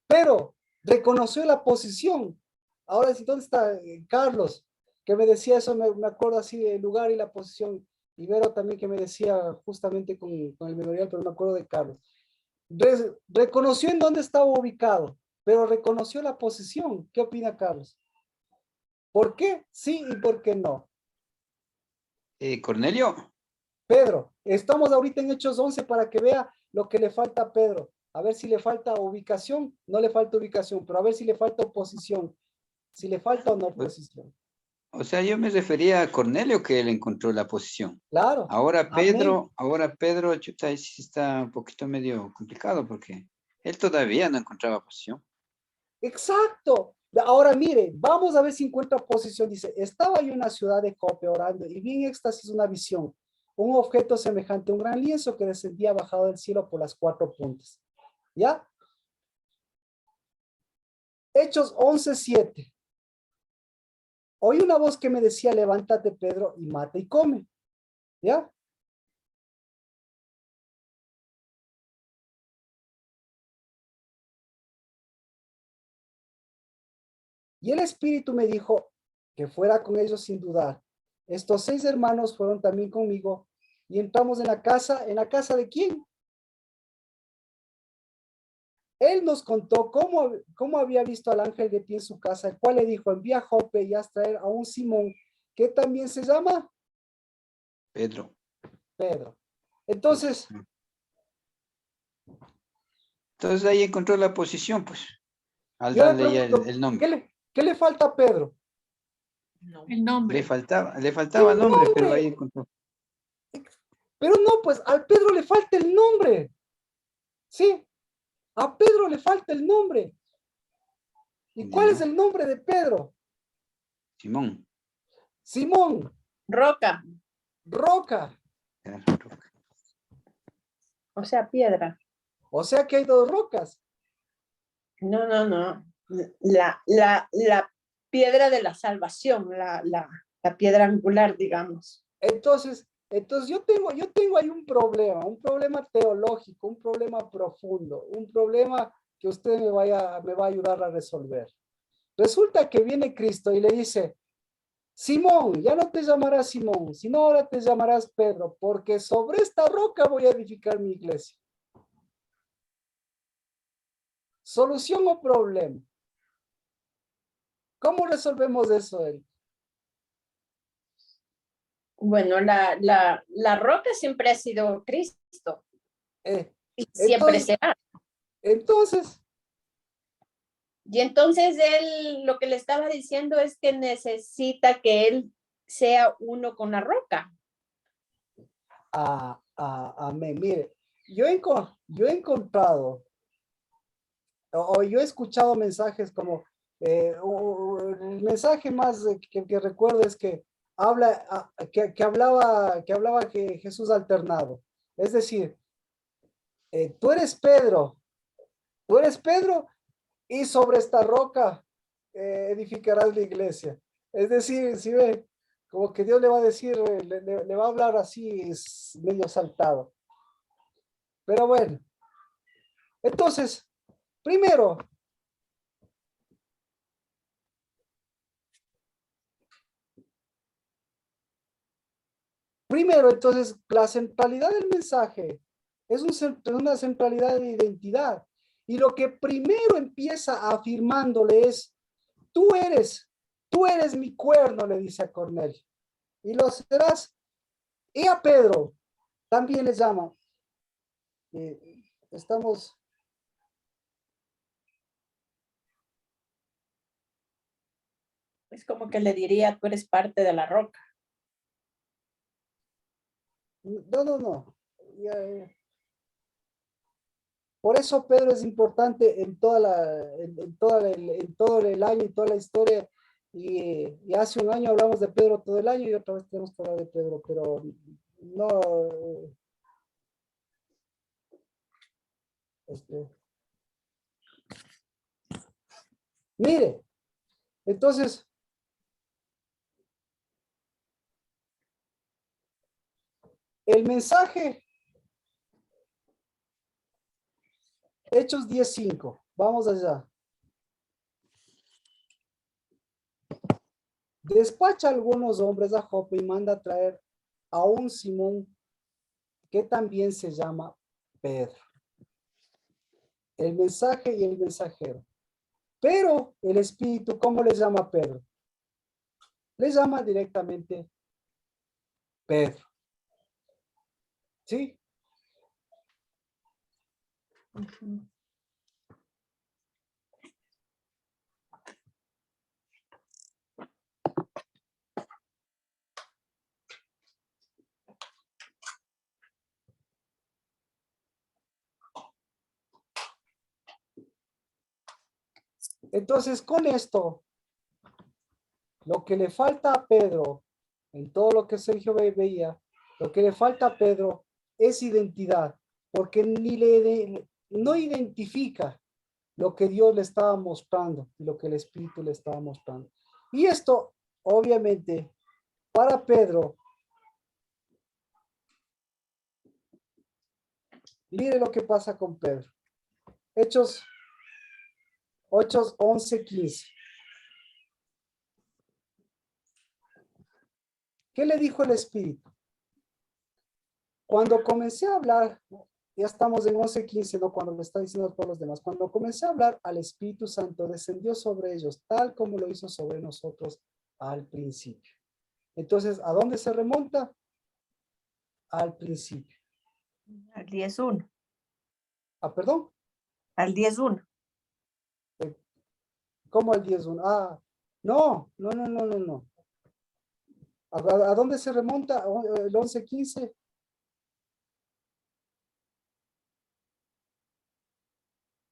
pero reconoció la posición. Ahora sí, ¿dónde está Carlos? Que me decía eso, me acuerdo así del lugar y la posición. Ibero también que me decía justamente con el memorial, pero me acuerdo de Carlos. Reconoció en dónde estaba ubicado, pero reconoció la posición. ¿Qué opina Carlos? ¿Por qué sí y por qué no? Cornelio. Pedro, estamos ahorita en Hechos 11 para que vea lo que le falta a Pedro. A ver si le falta ubicación, no le falta ubicación, pero a ver si le falta oposición. Si le falta o no oposición. O sea, yo me refería a Cornelio que él encontró la posición. Claro. Ahora Pedro, chuta, ahí sí está un poquito medio complicado porque él todavía no encontraba posición. Exacto. Ahora mire, vamos a ver si encuentra posición. Dice, estaba yo en la ciudad de Jope orando y vi en éxtasis una visión. Un objeto semejante a un gran lienzo que descendía bajado del cielo por las 4 puntas. ¿Ya? Hechos 11:7. Oí una voz que me decía, levántate, Pedro, y mata y come. ¿Ya? Y el Espíritu me dijo que fuera con ellos sin dudar. Estos 6 hermanos fueron también conmigo y entramos en la casa ¿de quién? Él nos contó cómo había visto al ángel de pie en su casa, el cual le dijo, envía a Jope y haz traer a un Simón, que también se llama Pedro. Entonces ahí encontró la posición, pues, al darle ya el nombre. ¿Qué le falta a Pedro? El nombre. Le faltaba nombre, pero ahí encontró. Pero no, pues al Pedro le falta el nombre. Sí, a Pedro le falta el nombre. ¿Y cuál es el nombre de Pedro? Simón. Simón. Roca. Roca. O sea, piedra. O sea que hay dos rocas. No, no, no. La piedra de la salvación, la piedra angular, digamos. Entonces yo tengo ahí un problema teológico, un problema profundo, un problema que usted me va a ayudar a resolver. Resulta que viene Cristo y le dice, Simón, ya no te llamarás Simón, sino ahora te llamarás Pedro, porque sobre esta roca voy a edificar mi iglesia. ¿Solución o problema? ¿Cómo resolvemos eso, Eric? Bueno, la roca siempre ha sido Cristo. Y siempre será. Entonces. Y entonces él lo que le estaba diciendo es que necesita que él sea uno con la roca. Amén. Mire, yo he encontrado, o yo he escuchado mensajes como, el mensaje más que recuerdo es que hablaba que Jesús alternado. Es decir, tú eres Pedro y sobre esta roca edificarás la iglesia. Es decir, si ve, como que Dios le va a decir, le va a hablar así, es medio saltado. Pero bueno, entonces, primero, entonces, la centralidad del mensaje es una centralidad de identidad. Y lo que primero empieza afirmándole es, tú eres mi cuerno, le dice a Cornelio. Y lo serás. Y a Pedro también le llama. Estamos... Es como que le diría, tú eres parte de la roca. No. Por eso Pedro es importante en todo el año y toda la historia. Y hace un año hablamos de Pedro todo el año y otra vez tenemos que hablar de Pedro, pero no. Mire, entonces, el mensaje, Hechos 10:5, vamos allá. Despacha a algunos hombres a Jope y manda a traer a un Simón que también se llama Pedro. El mensaje y el mensajero. Pero el Espíritu, ¿cómo le llama a Pedro? Le llama directamente Pedro. ¿Sí? Entonces, con esto, lo que le falta a Pedro, en todo lo que Sergio veía, lo que le falta a Pedro es identidad, porque no identifica lo que Dios le estaba mostrando y lo que el Espíritu le estaba mostrando. Y esto, obviamente, para Pedro, mire lo que pasa con Pedro. Hechos 11:15. ¿Qué le dijo el Espíritu? Cuando comencé a hablar, ya estamos en 11:15, ¿no? Cuando le está diciendo a todos los demás, cuando comencé a hablar, al Espíritu Santo descendió sobre ellos, tal como lo hizo sobre nosotros al principio. Entonces, ¿a dónde se remonta? Al principio. Al 10:1. ¿Perdón? Al 10:1. ¿Cómo al 10:1? No. ¿A dónde se remonta el 11:15?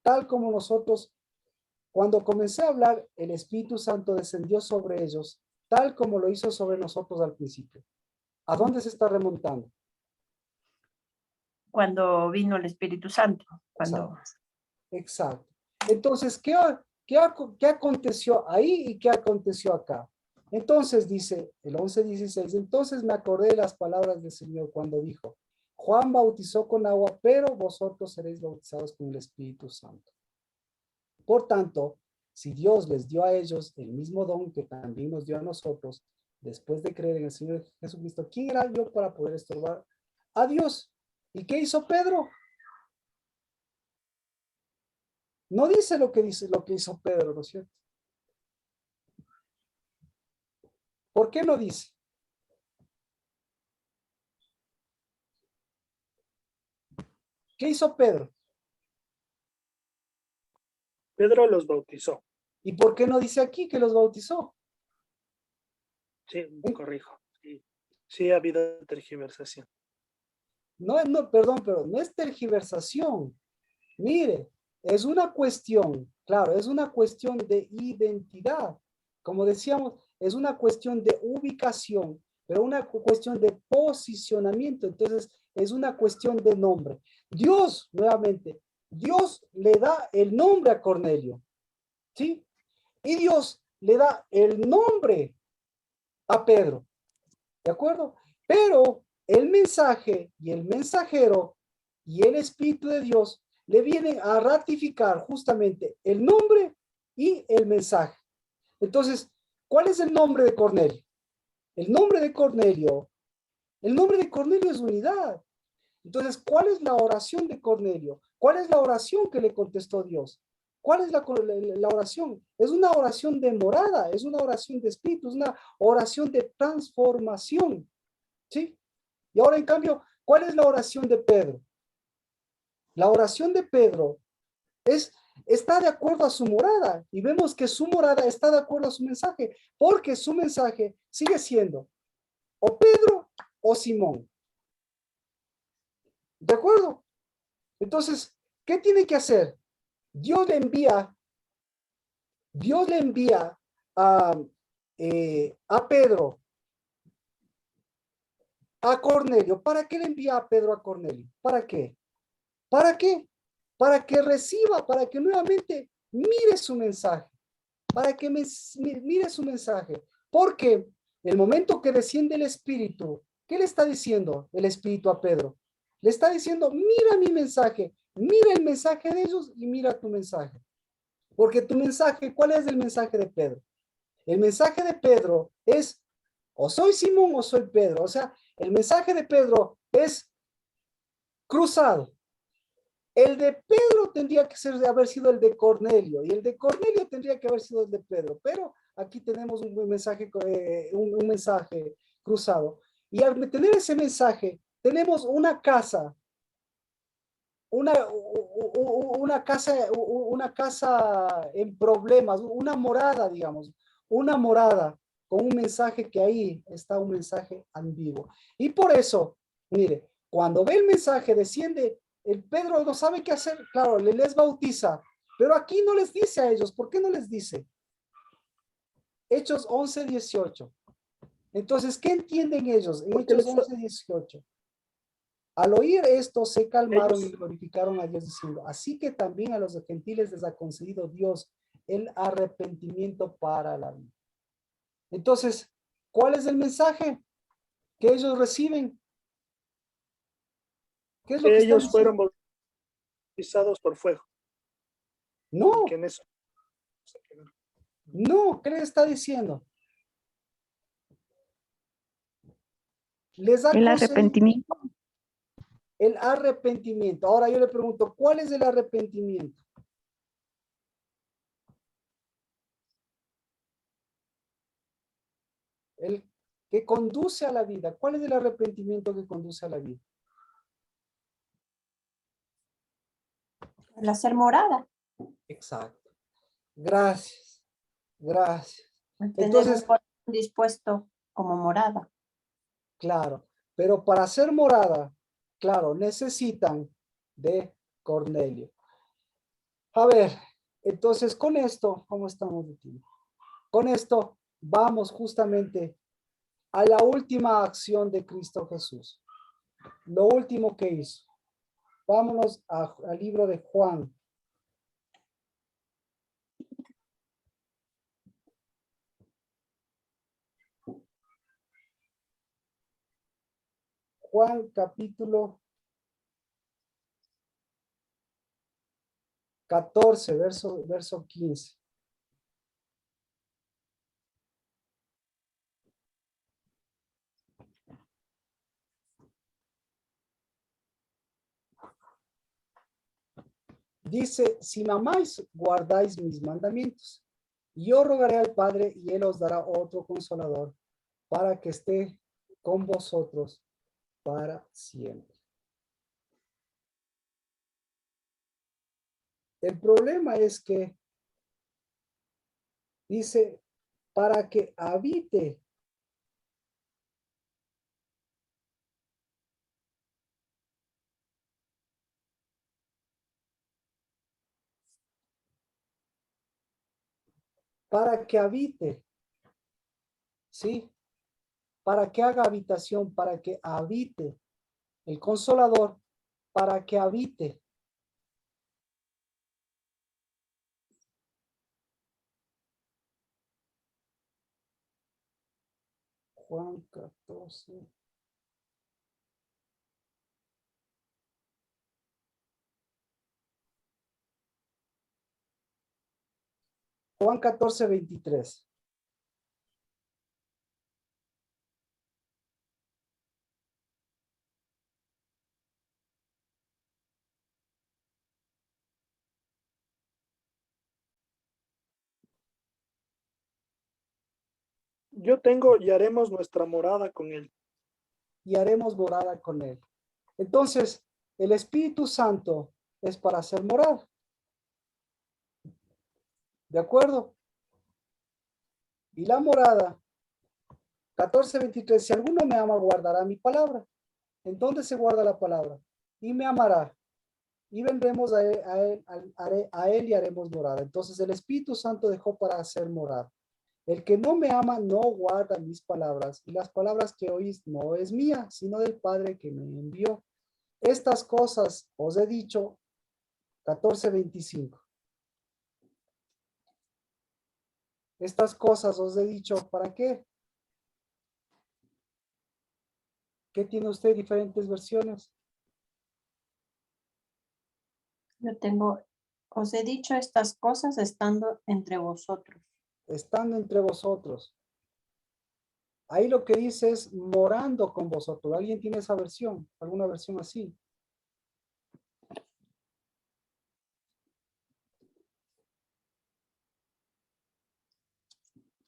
tal como nosotros, cuando comencé a hablar, el Espíritu Santo descendió sobre ellos, tal como lo hizo sobre nosotros al principio. ¿A dónde se está remontando? Cuando vino el Espíritu Santo. Cuando... Exacto. Entonces, ¿qué aconteció ahí y qué aconteció acá? Entonces dice el 11:16, entonces me acordé de las palabras del Señor cuando dijo, Juan bautizó con agua, pero vosotros seréis bautizados con el Espíritu Santo. Por tanto, si Dios les dio a ellos el mismo don que también nos dio a nosotros, después de creer en el Señor Jesucristo, ¿quién era yo para poder estorbar a Dios? ¿Y qué hizo Pedro? No dice lo que hizo Pedro, ¿no es cierto? ¿Por qué no dice? ¿Qué hizo Pedro? Pedro los bautizó. ¿Y por qué no dice aquí que los bautizó? Sí, corrijo. Sí ha habido tergiversación. No, perdón, pero no es tergiversación. Mire, es una cuestión, claro, es una cuestión de identidad. Como decíamos, es una cuestión de ubicación, pero una cuestión de posicionamiento. Entonces, es una cuestión de nombre. Dios, nuevamente, Dios le da el nombre a Cornelio, ¿sí? Y Dios le da el nombre a Pedro, ¿de acuerdo? Pero el mensaje y el mensajero y el Espíritu de Dios le vienen a ratificar justamente el nombre y el mensaje. Entonces, ¿cuál es el nombre de Cornelio? El nombre de Cornelio es unidad. Entonces, ¿cuál es la oración de Cornelio? ¿Cuál es la oración que le contestó Dios? ¿Cuál es la oración? Es una oración de morada, es una oración de espíritu, es una oración de transformación. ¿Sí? Y ahora, en cambio, ¿cuál es la oración de Pedro? La oración de Pedro está de acuerdo a su morada, y vemos que su morada está de acuerdo a su mensaje, porque su mensaje sigue siendo o Pedro o Simón. ¿De acuerdo? Entonces, ¿qué tiene que hacer? Dios le envía a Pedro, a Cornelio. ¿Para qué le envía a Pedro a Cornelio? ¿Para qué? ¿Para qué? Para que reciba, para que nuevamente mire su mensaje, para que mire su mensaje. Porque el momento que desciende el Espíritu, ¿qué le está diciendo el Espíritu a Pedro? Le está diciendo, mira mi mensaje, mira el mensaje de ellos y mira tu mensaje. Porque tu mensaje, ¿cuál es el mensaje de Pedro? El mensaje de Pedro es, o soy Simón o soy Pedro. O sea, el mensaje de Pedro es cruzado. El de Pedro tendría que haber sido el de Cornelio, y el de Cornelio tendría que haber sido el de Pedro, pero aquí tenemos un mensaje cruzado. Y al tener ese mensaje, tenemos una casa, una casa en problemas, una morada, digamos, una morada con un mensaje que ahí está un mensaje ambiguo. Y por eso, mire, cuando ve el mensaje, desciende, el Pedro no sabe qué hacer, claro, les bautiza, pero aquí no les dice a ellos. ¿Por qué no les dice? Hechos 11:18. Entonces, ¿qué entienden ellos en Hechos 11:18? Al oír esto, se calmaron y glorificaron a Dios diciendo, así que también a los gentiles les ha concedido Dios el arrepentimiento para la vida. Entonces, ¿cuál es el mensaje que ellos reciben? ¿Qué es lo que ellos fueron bautizados por fuego? No. En eso. No, ¿qué les está diciendo? El arrepentimiento. El arrepentimiento. Ahora yo le pregunto, ¿cuál es el arrepentimiento? El que conduce a la vida. ¿Cuál es el arrepentimiento que conduce a la vida? El hacer morada. Exacto. Gracias. Gracias. Entonces, dispuesto como morada. Claro, pero para hacer morada, claro, necesitan de Cornelio. A ver, entonces con esto, ¿cómo estamos de tiempo? Con esto vamos justamente a la última acción de Cristo Jesús. Lo último que hizo. Vámonos al libro de Juan. Juan capítulo 14, verso 15. Dice, si me amáis, guardáis mis mandamientos. Yo rogaré al Padre y Él os dará otro consolador para que esté con vosotros para siempre. El problema es que dice, para que habite. Para que habite. ¿Sí? Para que haga habitación, para que habite. El consolador, para que habite. Juan 14. Juan 14, 23. Yo tengo y haremos nuestra morada con él. Y haremos morada con él. Entonces, el Espíritu Santo es para hacer morada. ¿De acuerdo? Y la morada, 14:23, si alguno me ama, guardará mi palabra. ¿En dónde se guarda la palabra? Y me amará. Y vendremos a él y haremos morada. Entonces el Espíritu Santo dejó para hacer morada. El que no me ama no guarda mis palabras. Y las palabras que oís no es mía, sino del Padre que me envió. Estas cosas os he dicho, 14:25. Estas cosas os he dicho, ¿para qué? ¿Qué tiene usted? Diferentes versiones. Yo tengo, os he dicho estas cosas estando entre vosotros. Estando entre vosotros. Ahí lo que dice es morando con vosotros. ¿Alguien tiene esa versión? ¿Alguna versión así?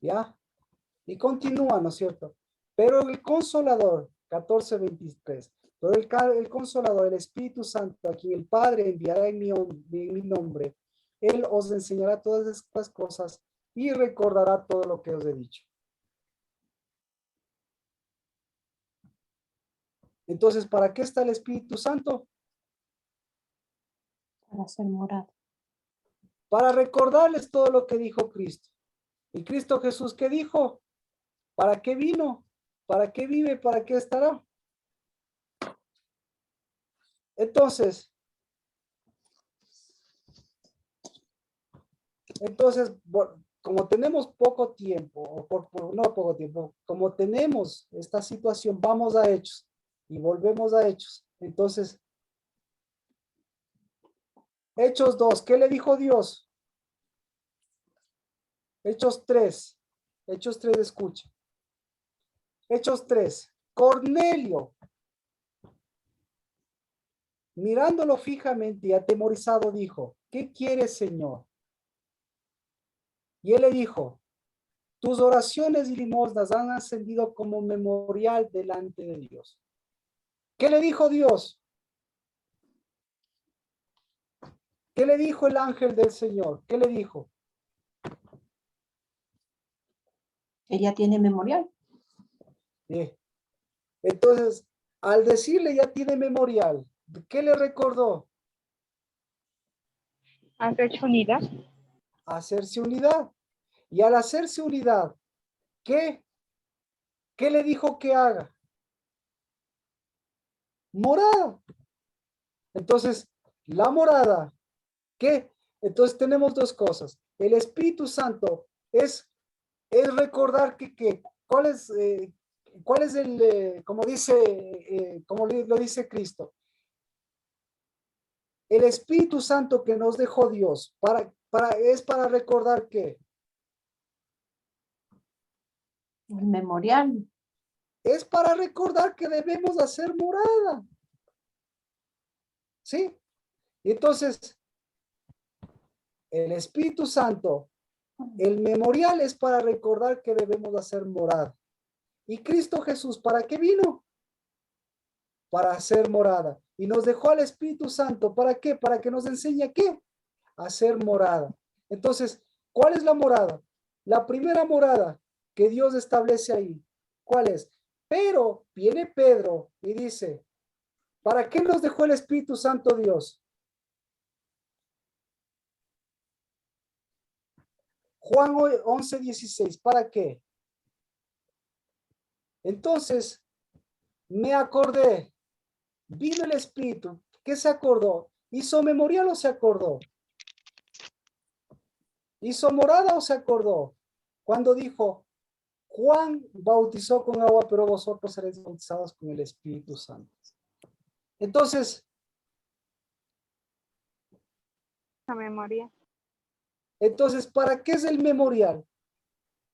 ¿Ya? Y continúa, ¿no es cierto? Pero el Consolador, 14:23, pero el Consolador, el Espíritu Santo, a quien el Padre enviará en mi nombre, Él os enseñará todas estas cosas y recordará todo lo que os he dicho. Entonces, ¿para qué está el Espíritu Santo? Para ser morada. Para recordarles todo lo que dijo Cristo. ¿Y Cristo Jesús qué dijo? ¿Para qué vino? ¿Para qué vive? ¿Para qué estará? Entonces, como tenemos poco tiempo, o no poco tiempo, como tenemos esta situación, vamos a Hechos y volvemos a Hechos. Entonces, Hechos 2, ¿qué le dijo Dios? Hechos 3, escucha. Hechos 3, Cornelio, mirándolo fijamente y atemorizado, dijo, ¿qué quieres, Señor? Y él le dijo, tus oraciones y limosnas han ascendido como memorial delante de Dios. ¿Qué le dijo Dios? ¿Qué le dijo el ángel del Señor? ¿Qué le dijo? Ella tiene memorial. Bien. Entonces, al decirle ya tiene memorial, ¿qué le recordó? Hacerse unidad. Hacerse unidad. Y al hacerse unidad, ¿qué le dijo que haga? Morada. Entonces, la morada, ¿qué? Entonces tenemos dos cosas. El Espíritu Santo es recordar que ¿cuál es el, como dice, como lo dice Cristo? El Espíritu Santo que nos dejó Dios, es para recordar que El memorial. es para recordar que debemos hacer morada. ¿Sí? Entonces, el Espíritu Santo, el memorial es para recordar que debemos hacer morada. ¿Y Cristo Jesús para qué vino? Para hacer morada. Y nos dejó al Espíritu Santo. ¿Para qué? Para que nos enseñe ¿qué? A hacer morada. Entonces, ¿cuál es la morada? La primera morada que Dios establece ahí. ¿Cuál es? Pero viene Pedro y dice, ¿para qué nos dejó el Espíritu Santo Dios? Juan 11:16, ¿para qué? Entonces, me acordé, vino el Espíritu, ¿qué se acordó? ¿Hizo memorial o se acordó? ¿Hizo morada o se acordó? Cuando dijo, Juan bautizó con agua, pero vosotros seréis bautizados con el Espíritu Santo. Entonces, La memoria. entonces, ¿para qué es el memorial?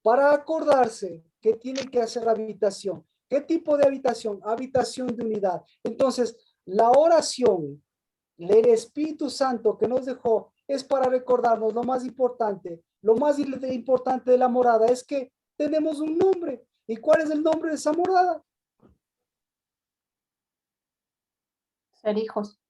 Para acordarse que tiene que hacer habitación. ¿Qué tipo de habitación? Habitación de unidad. Entonces, la oración, el Espíritu Santo que nos dejó es para recordarnos lo más importante. Lo más importante de la morada es que tenemos un nombre. ¿Y cuál es el nombre de esa morada? Ser hijos.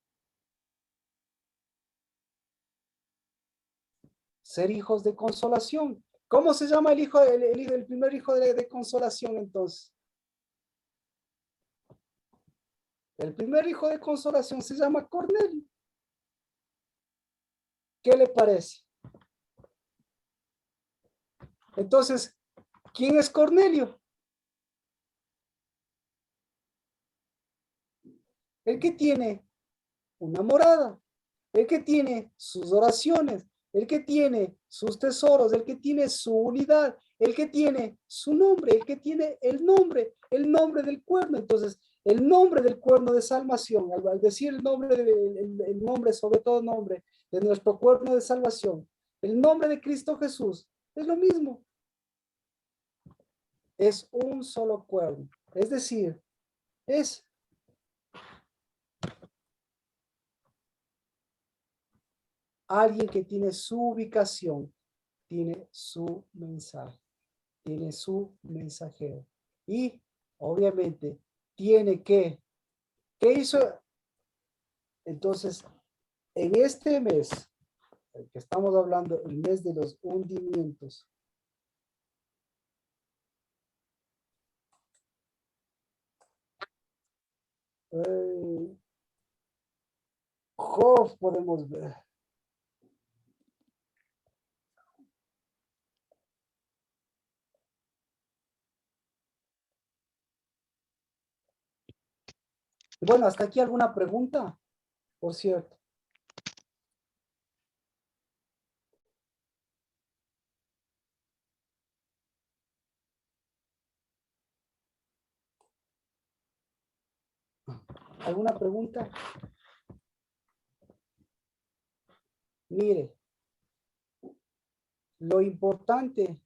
Ser hijos de consolación. ¿Cómo se llama el hijo, el primer hijo de consolación entonces? El primer hijo de consolación se llama Cornelio. ¿Qué le parece? Entonces, ¿quién es Cornelio? El que tiene una morada, el que tiene sus oraciones, el que tiene sus tesoros, el que tiene su unidad, el que tiene su nombre, el que tiene el nombre del cuerno. Entonces, el nombre del cuerno de salvación, al decir el nombre, sobre todo nombre de nuestro cuerno de salvación, el nombre de Cristo Jesús, es lo mismo. Es un solo cuerno. Es decir, es alguien que tiene su ubicación, tiene su mensaje, tiene su mensajero. Y obviamente tiene ¿qué hizo? Entonces, en este mes, el que estamos hablando, el mes de los hundimientos, Job podemos ver. Bueno, hasta aquí alguna pregunta, por cierto. ¿Alguna pregunta? Mire, lo importante,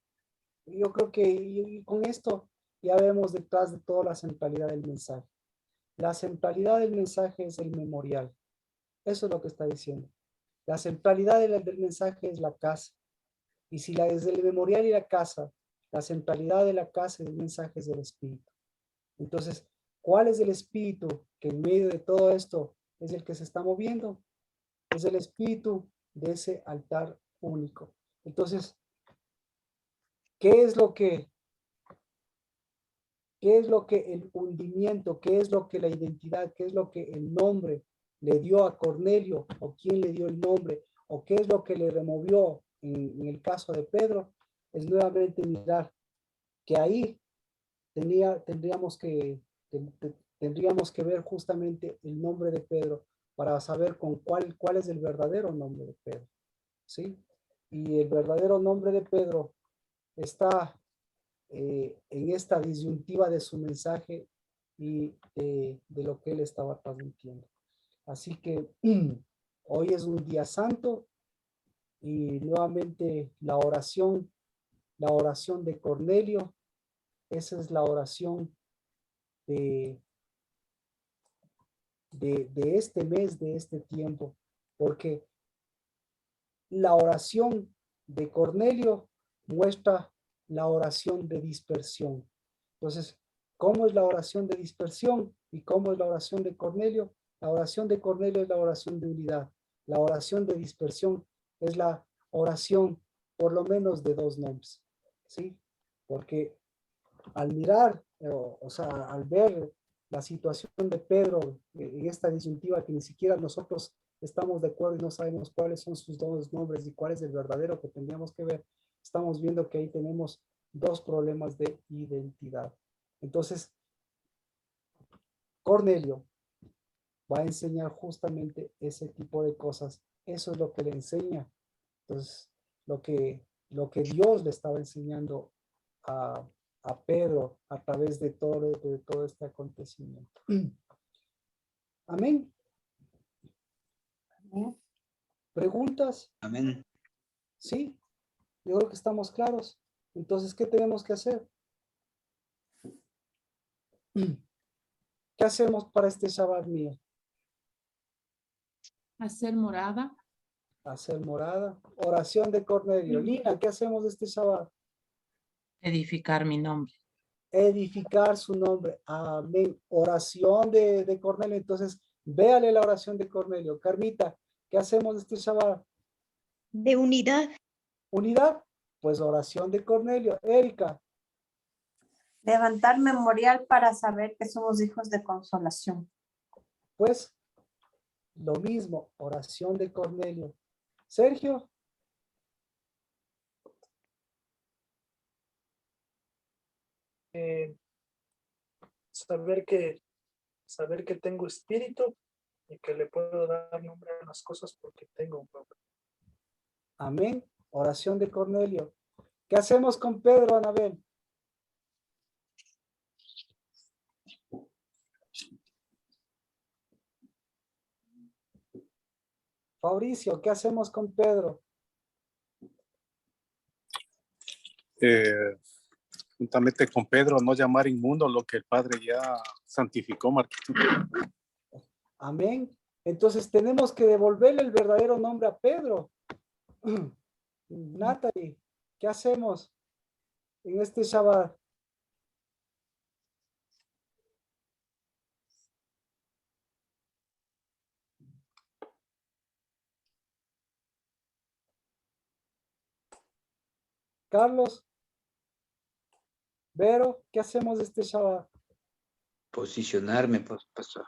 yo creo que con esto ya vemos detrás de todo la centralidad del mensaje. La centralidad del mensaje es el memorial. Eso es lo que está diciendo. La centralidad del mensaje es la casa. Y si desde el memorial y la casa, la centralidad de la casa y del mensaje es el espíritu. Entonces, ¿cuál es el espíritu que en medio de todo esto es el que se está moviendo? Es el espíritu de ese altar único. Entonces, ¿qué es lo que el hundimiento, qué es lo que la identidad, qué es lo que el nombre le dio a Cornelio, o quién le dio el nombre, o qué es lo que le removió en el caso de Pedro, es nuevamente mirar que ahí tendríamos que ver justamente el nombre de Pedro para saber cuál es el verdadero nombre de Pedro, ¿sí? Y el verdadero nombre de Pedro está en esta disyuntiva de su mensaje y de lo que él estaba transmitiendo. Así que hoy es un día santo y nuevamente la oración de Cornelio, esa es la oración de este mes, de este tiempo, porque la oración de Cornelio muestra la oración de dispersión. Entonces, ¿cómo es la oración de dispersión y cómo es la oración de Cornelio? La oración de Cornelio es la oración de unidad. La oración de dispersión es la oración por lo menos de dos nombres, ¿sí? Porque al mirar, o sea, al ver la situación de Pedro en esta disyuntiva que ni siquiera nosotros estamos de acuerdo y no sabemos cuáles son sus dos nombres y cuál es el verdadero que tendríamos que ver, estamos viendo que ahí tenemos dos problemas de identidad. Entonces, Cornelio va a enseñar justamente ese tipo de cosas. Eso es lo que le enseña. Entonces, lo que Dios le estaba enseñando a Pedro a través de todo este acontecimiento. Amén. ¿Preguntas? Amén. Sí, yo creo que estamos claros. Entonces, ¿qué tenemos que hacer? ¿Qué hacemos para este Shabbat mío? Hacer morada. Hacer morada. Oración de Cornelio. Lina, ¿qué hacemos este Shabbat? Edificar mi nombre. Edificar su nombre. Amén. Oración de Cornelio. Entonces, véale la oración de Cornelio. Carmita, ¿qué hacemos este Shabbat? De unidad. ¿Unidad? Pues oración de Cornelio. Erika. Levantar memorial para saber que somos hijos de consolación. Pues lo mismo, oración de Cornelio. Sergio. Saber que tengo espíritu y que le puedo dar nombre a las cosas porque tengo un nombre. Amén. Oración de Cornelio. ¿Qué hacemos con Pedro, Anabel? Fabricio, ¿qué hacemos con Pedro? Juntamente con Pedro, no llamar inmundo lo que el Padre ya santificó, Marquito. Amén. Entonces tenemos que devolverle el verdadero nombre a Pedro. Natalie, ¿qué hacemos en este Shabbat? Carlos, Vero, ¿qué hacemos este Shabbat? Posicionarme, pastor.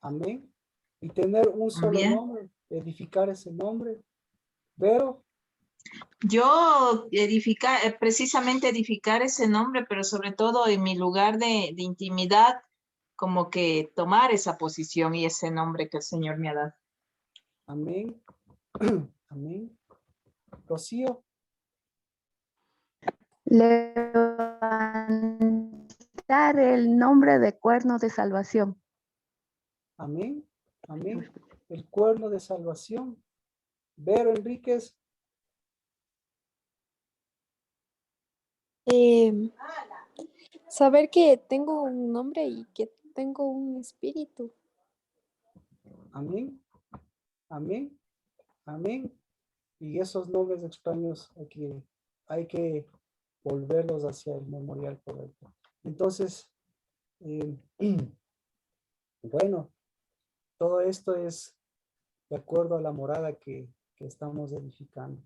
Amén. Y tener un solo Bien. nombre, edificar ese nombre. Vero. Yo precisamente edificar ese nombre, pero sobre todo en mi lugar de intimidad, como que tomar esa posición y ese nombre que el Señor me ha dado. Amén. Amén. Rocío. Levantar el nombre de cuerno de salvación. Amén. Amén. El cuerno de salvación. Vero Enríquez. Saber que tengo un nombre y que tengo un espíritu. Amén. Amén. Amén. Y esos nombres extraños hay que volverlos hacia el memorial correcto. Entonces, bueno, todo esto es de acuerdo a la morada que estamos edificando.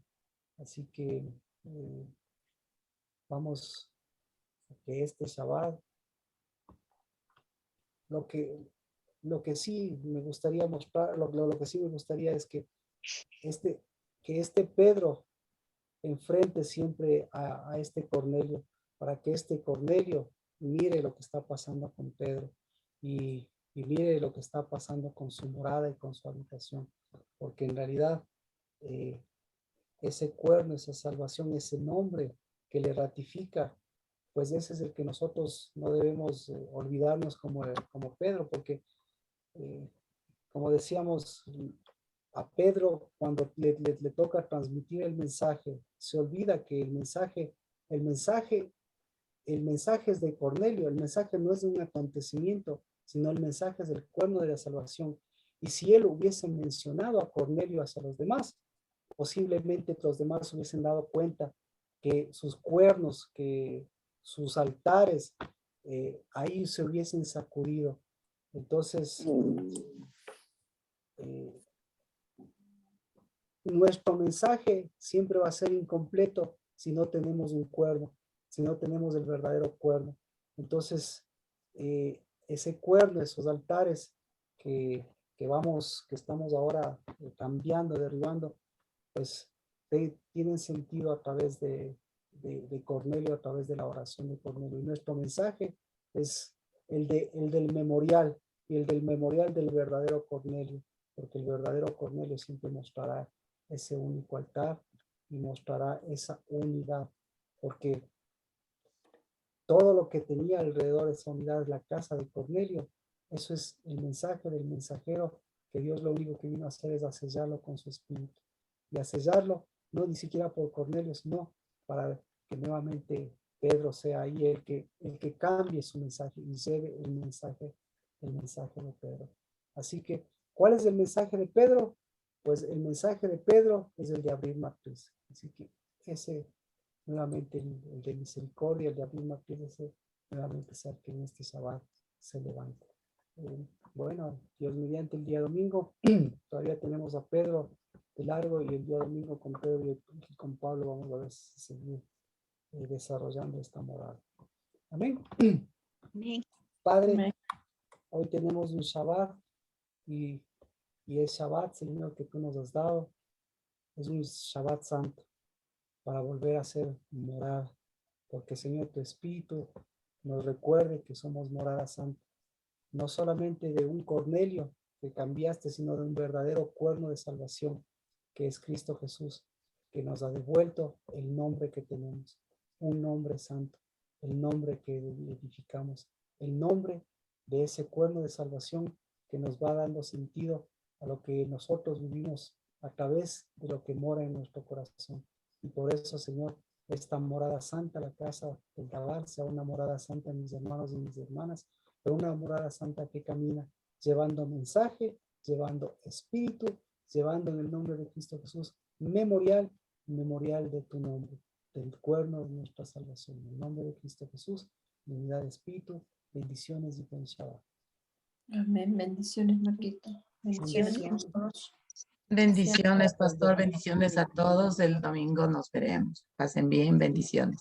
Así que vamos a que este Shabbat, lo que sí me gustaría mostrar, lo que sí me gustaría es que que este Pedro enfrente siempre a este Cornelio, para que este Cornelio mire lo que está pasando con Pedro y mire lo que está pasando con su morada y con su habitación, porque en realidad ese cuerno, esa salvación, ese nombre que le ratifica, pues ese es el que nosotros no debemos olvidarnos como Pedro, porque como decíamos, a Pedro cuando le toca transmitir el mensaje, se olvida que el mensaje es de Cornelio, el mensaje no es de un acontecimiento, sino el mensaje es del cuerno de la salvación. Y si él hubiese mencionado a Cornelio hacia los demás, posiblemente los demás hubiesen dado cuenta que sus cuernos, que sus altares, ahí se hubiesen sacudido. Entonces, nuestro mensaje siempre va a ser incompleto si no tenemos un cuerno, si no tenemos el verdadero cuerno. Entonces, ese cuerno, esos altares que estamos ahora cambiando, derribando, pues tienen sentido a través de Cornelio, a través de la oración de Cornelio. Y nuestro mensaje es el del memorial, y el del memorial del verdadero Cornelio, porque el verdadero Cornelio siempre mostrará ese único altar y mostrará esa unidad, porque todo lo que tenía alrededor de esa unidad, la casa de Cornelio, eso es el mensaje del mensajero, que Dios lo único que vino a hacer es a sellarlo con su espíritu, y a sellarlo no ni siquiera por Cornelio, sino para que nuevamente Pedro sea ahí el que cambie su mensaje y lleve el mensaje de Pedro. Así que, ¿cuál es el mensaje de Pedro? Pues el mensaje de Pedro es el de abrir matriz. Así que ese, nuevamente, el de misericordia, el de abrir matriz, ese nuevamente sea que en este sábado se levante. Bueno, Dios mediante el día domingo, todavía tenemos a Pedro de largo, y el día domingo con Pedro y con Pablo vamos a ver si seguir desarrollando esta morada. Amén. Amén. Padre, Amén. Hoy tenemos un Shabbat y el Shabbat, Señor, que tú nos has dado, es un Shabbat santo para volver a ser morada, porque, Señor, tu Espíritu nos recuerde que somos morada santa, no solamente de un Cornelio que cambiaste, sino de un verdadero cuerno de salvación, que es Cristo Jesús, que nos ha devuelto el nombre que tenemos, un nombre santo, el nombre que edificamos, el nombre de ese cuerno de salvación que nos va dando sentido a lo que nosotros vivimos a través de lo que mora en nuestro corazón. Y por eso, Señor, esta morada santa, la casa del Tabar, sea una morada santa en mis hermanos y mis hermanas, pero una morada santa que camina llevando mensaje, llevando espíritu, llevando en el nombre de Cristo Jesús memorial de tu nombre, del cuerno de nuestra salvación. En el nombre de Cristo Jesús, en unidad de espíritu, bendiciones y buen Shabbat. Amén. Bendiciones, Marquito. Bendiciones. Bendiciones, pastor. Bendiciones a todos. El domingo nos veremos. Pasen bien. Bendiciones.